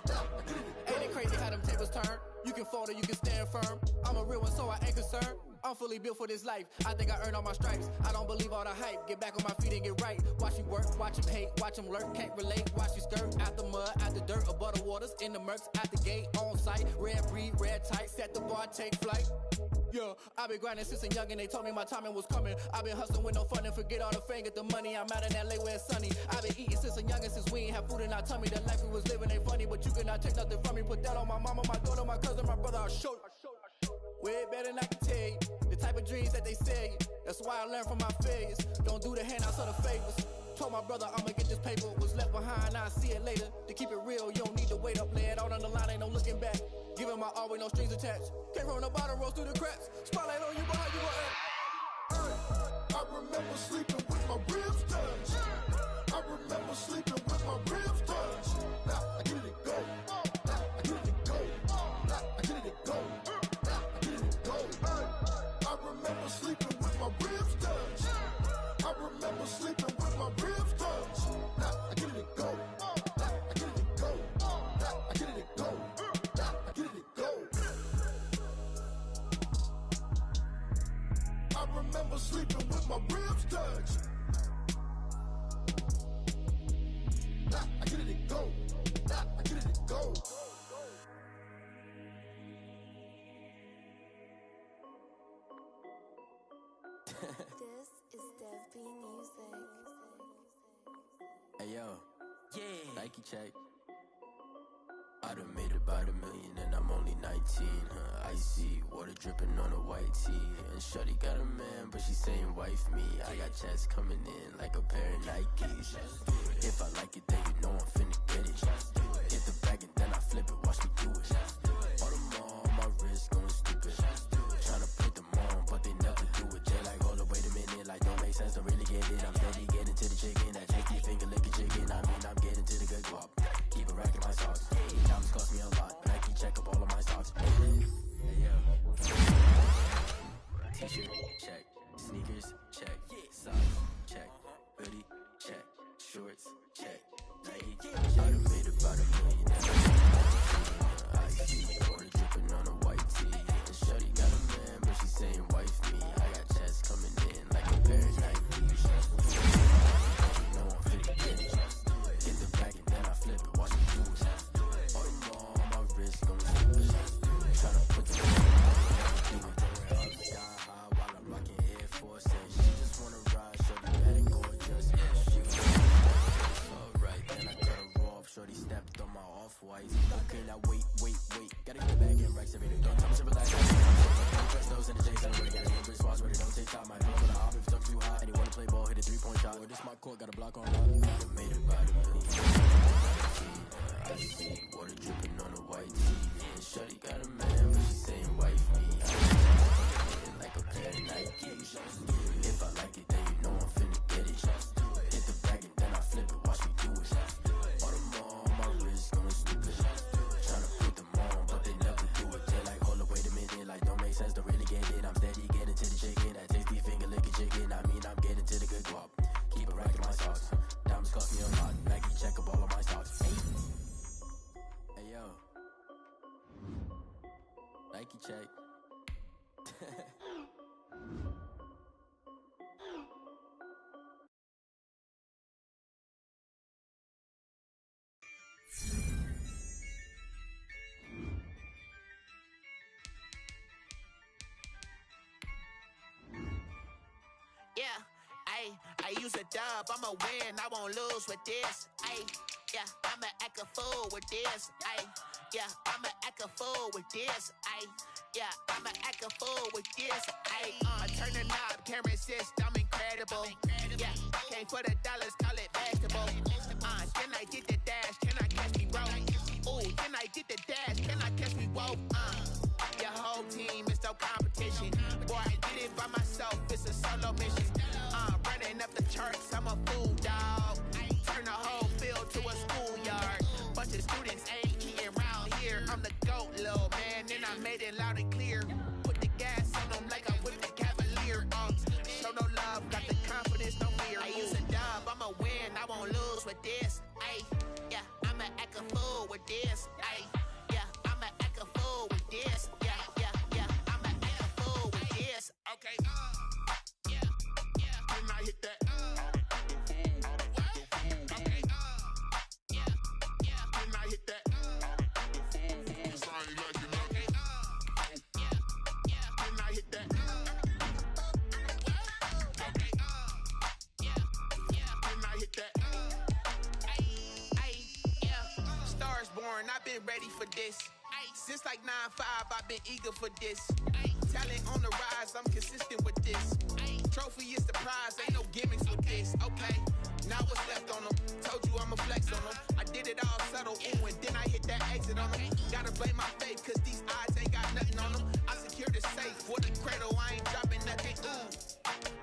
Now I get it to go. Ain't it crazy how them tables turn? You can fold or you can stand firm. I'm a real one, so I ain't concerned. I'm fully built for this life. I think I earned all my stripes. I don't believe all the hype. Get back on my feet and get right. Watch you work, watch him hate, watch him lurk. Can't relate, watch you skirt. Out the mud, out the dirt, above the waters, in the murks, out the gate, on site. Red breed, red tight, set the bar, take flight. Yeah, I've been grinding since a youngin', they told me my timing was coming. I've been hustling with no fun and forget all the fame, get the money. I'm out in LA where it's sunny. I've been eating since a youngin', since we ain't have food in our tummy. The life we was living ain't funny, but you cannot take nothing from me. Put that on my mama, my daughter, my cousin, my brother, I'll show you. Way better than I can tell you. The type of dreams that they sell you. That's why I learned from my failures. Don't do the handouts or the favors. Told my brother I'ma get this paper. Was left behind, I'll see it later. To keep it real, you don't need to wait up. Lay it out on the line, ain't no looking back. Giving my all with no strings attached. Came from the bottom, rose through the cracks. Spotlight on you, but how you gon' act? I remember sleeping with my ribs touched. I remember sleeping with my ribs touched. Now I get it to go. Now I get it to go. Now I get it to go. Now I get it to go. I remember sleeping with my ribs touched. I remember sleeping with my ribs touched. Now I get it to go. Now I get it to go. Now I get it to go. Now I get it to go. I remember sleeping with my ribs touched. Now I get it to go. Now I get it to go. This is Dev B Music. Hey yo, yeah, Nike check. I done made about $1 million and I'm only 19, huh? Icy, water dripping on a white tee. And shorty got a man, but she saying wife me. I got checks coming in like a pair of Nikes. If I like it, then you know I'm finna get it. Hit the bag and then I flip it, watch me do it. All them on my wrist going stupid. Tryna put them on, but they never do it. They like, hold up, wait a minute, like don't make sense, don't really get it. I'm steady getting to the chicken, that tasty finger licking chicken. I mean, I'm getting to the good guap. Keep it racking my socks. Diamonds cost me a lot, but I can check up all of my stocks. Hey, yo. T-shirt, check. Sneakers, check. Socks, check. Hoodie, check. Shorts, check. Nike, I done made about $1 million. I see water dripping on a white tee. And shorty got a man, but she saying wife me. I got checks coming in like a pair of Nikes. You know I'm finna get it. Get the bag and then I flip it, watch me do it. All them on my wrist going stupid. Tryna put the up sky high while I'm rocking Air Force. And she just wanna ride, shorty bad and gorgeous. She was alright, then I cut her off. Shorty stepped on my off-white. I could not wait. Gotta get the bag and racks every day. Don't tell me to relax. Don't press those in the J's. Gotta get a good spots where they don't take time. I pull up on the op if it's too hot. And you wanna play ball, hit a 3-point shot. Well, this my court, got a block on lock. I made it by $1 million. I see water dripping on a white tee. And shorty got a man, but she saying wife me. I got like a pair of Nikes. If I like it, then you know I'm finna get it. Hit the bag and then I flip it, watch me do it. All them on my wrist going stupid. Tryna put them on, but they never do it. They like, hold up, wait a minute, like don't make sense, don't really get it. I'm steady getting to the chicken, that tasty finger licking chicken. I mean, I'm getting to the good guap. Keep it racking my socks. Diamonds cost me a lot. Nike check up all of my stocks. Nike check. Yeah, I use a dub, I'ma win, I won't lose with this. Yeah, I'ma act a fool with this. Yeah, I'ma act a fool with this. Yeah, I'ma act a fool with this. Turn the knob, camera assist, I'm incredible. Yeah, came for the dollars, call it basketball. Then I did the dash, can I catch me, bro? Ooh, then I did the dash, can I catch me, whoa? Your whole team is no competition. Boy, I did it by myself, it's a solo mission. Running up the charts, I'm a fool, dog. Turn the whole field to a schoolyard. Bunch of students ain't eating round here. I'm the GOAT, little man, and I made it loud and clear. Put the gas on them like I whipped the Cavalier. Show no love, got the confidence, no fear. I use a dub, I'ma win, I won't lose with this. Yeah, I'ma act a fool with this. Yeah, I'ma act a fool with this. Yeah, I'ma act a fool with this. Okay, when I hit that. Okay, when I hit that. Cause I ain't like it. Okay, when I hit that. Okay, when I hit that. Yeah, Stars born, I've been ready for this. Since like 9-5, I've been eager for this. Talent on the rise, I'm consistent with this. Trophy is the prize, ain't no gimmicks with this. Okay, now what's left on them? Told you I'ma flex on them. I did it all subtle, ooh, and then I hit that exit on them. Gotta blame my faith, cause these odds ain't got nothing on them. I secure the safe for the cradle, I ain't dropping nothing, ooh.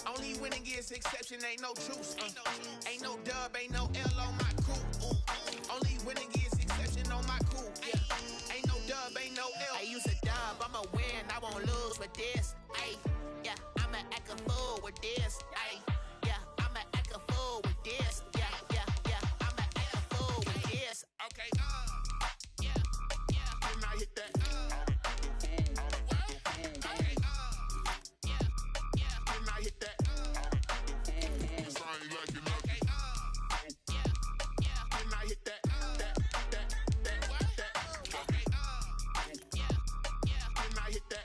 Only winning is exception, ain't no truce. Ain't no dub, ain't no L on my crew. Only winning is exception on my crew. Yeah, ain't no dub, ain't no L. I use a dub, I'ma win, I won't lose with this. Yeah, I'ma act a fool with this. Yeah, I'ma act a fool with this. Yeah, I'ma act a fool with this. Okay, when I hit that. Okay, when I hit that. Cause I ain't like it. Okay, when I hit that. Okay, when I hit that.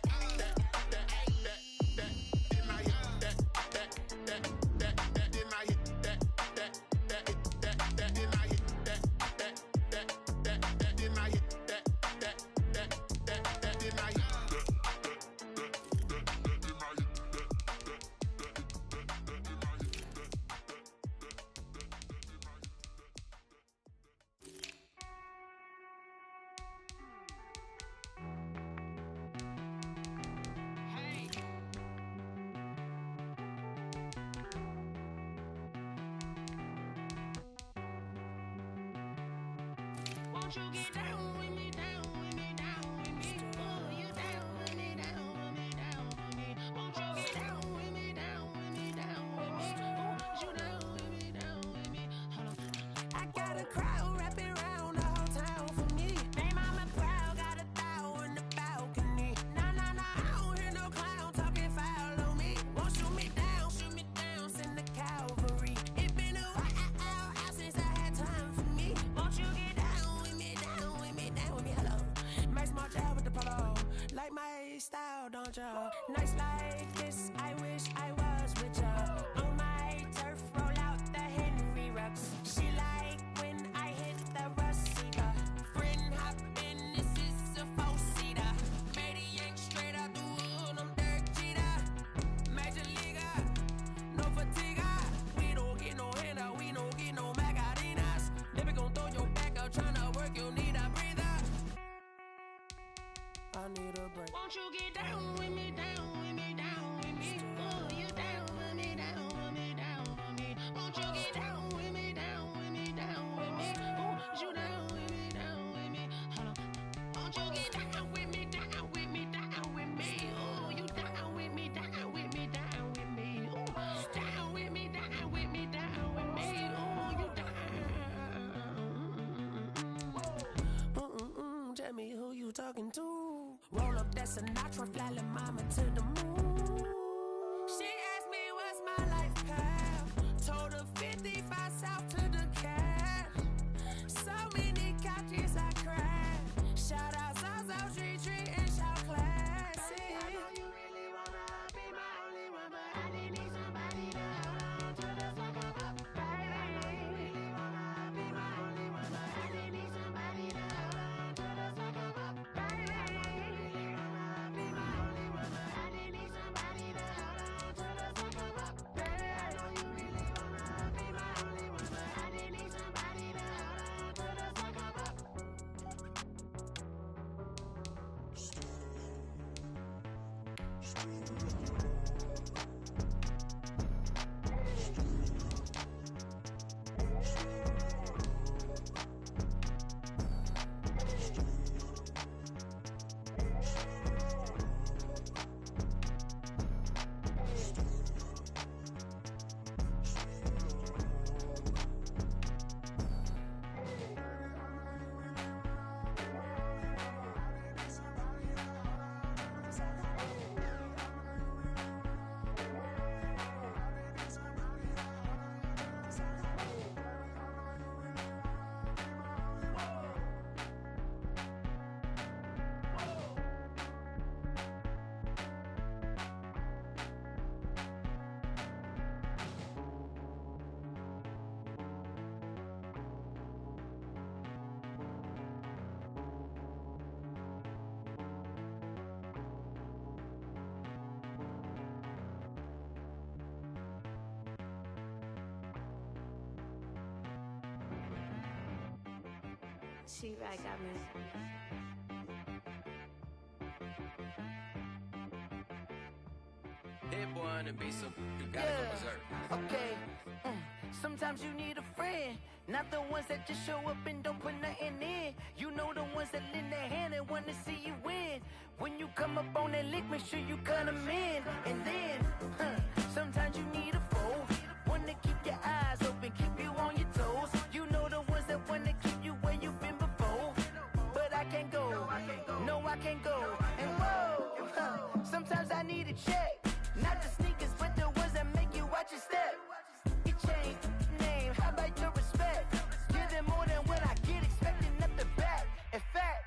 Won't you get down with me, down with me, down with me? Oh, you down with me, down with me, down with me. Won't you get down with me, down with me, down with me? Oh, you down with me, down with me? Hold on. I got a crowd wrapping around the whole town for me. They mama proud, got a thou in the balcony. Nah, I don't hear no clown talking foul on me. Won't shoot me down, send the cavalry. It been a while since I had time for me. Won't you get down with me, down with me, down with me? Hello. Make small jab with the polo. Like my style, don't ya? Nights like this, I wish I was with ya. On my turf, roll out the Henry Rux. She like when I hit the Rosita. Friend hop in, this is a four-seater. Maniac straight out the wood, I'm Derek Jeter. Major leaguer, no fatigue. We don't get no handout, we don't get no Macarinas. Never gon' throw your back out, tryna work, you need a breather. I need a break. Won't you get down with me, down with me, down with me? Oh, you down with me, down with me, down with me. Won't you get down with me, down with me, down with me? Oh, you down with me, down with me? Hold on. Won't you get down with me, down with me, down with me? Oh, you down with me, down with me, down with me? Oh, down with me, down with me, down with me? Oh, you down. Tell me who you talking to. Roll up that Sinatra, flying mama to the moon. She asked me what's my life path. Told her 55 south to the cat. So many couches I cried. Shout out Zazo, Tree, and shout classic. I know you really wanna be my only one, but I didn't need somebody to hold on to the sucker up. Baby, I know you really wanna be my only one, but I didn't need somebody to hold on to the sucker up. Baby, I know you really wanna be my only one, but I didn't need somebody to hold on to the sucker up. Baby, I know you really wanna be my only one, but I didn't need somebody to hold on to the sucker up. She right got me. Hit boy on the beat, so you gotta go berserk. Okay. Sometimes you need a friend, not the ones that just show up and don't put nothing in. You know the ones that lend their hand and want to see you win. When you come up on that lick, make sure you cut them in. And then, sometimes you need a foe, one to keep your eyes open, keep you on your toes. You know the ones that want to keep you where you've been before. But I can't go, no I can't go. And whoa, sometimes I need a check. Not the sneakers, but the ones that make you watch your step. You change name, how about your respect? Give them more than what I get, expecting up the back. In fact,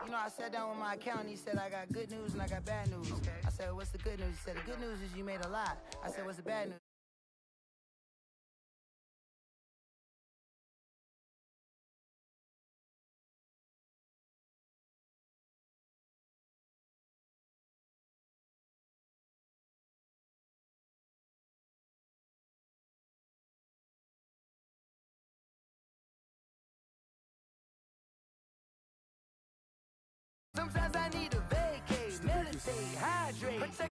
you know, I sat down with my accountant, he said, I got good news and I got bad news. I said, what's the good news? He said, the good news is you made a lot. I said, what's the bad news? Sometimes I need a vacate, meditate, hydrate, protect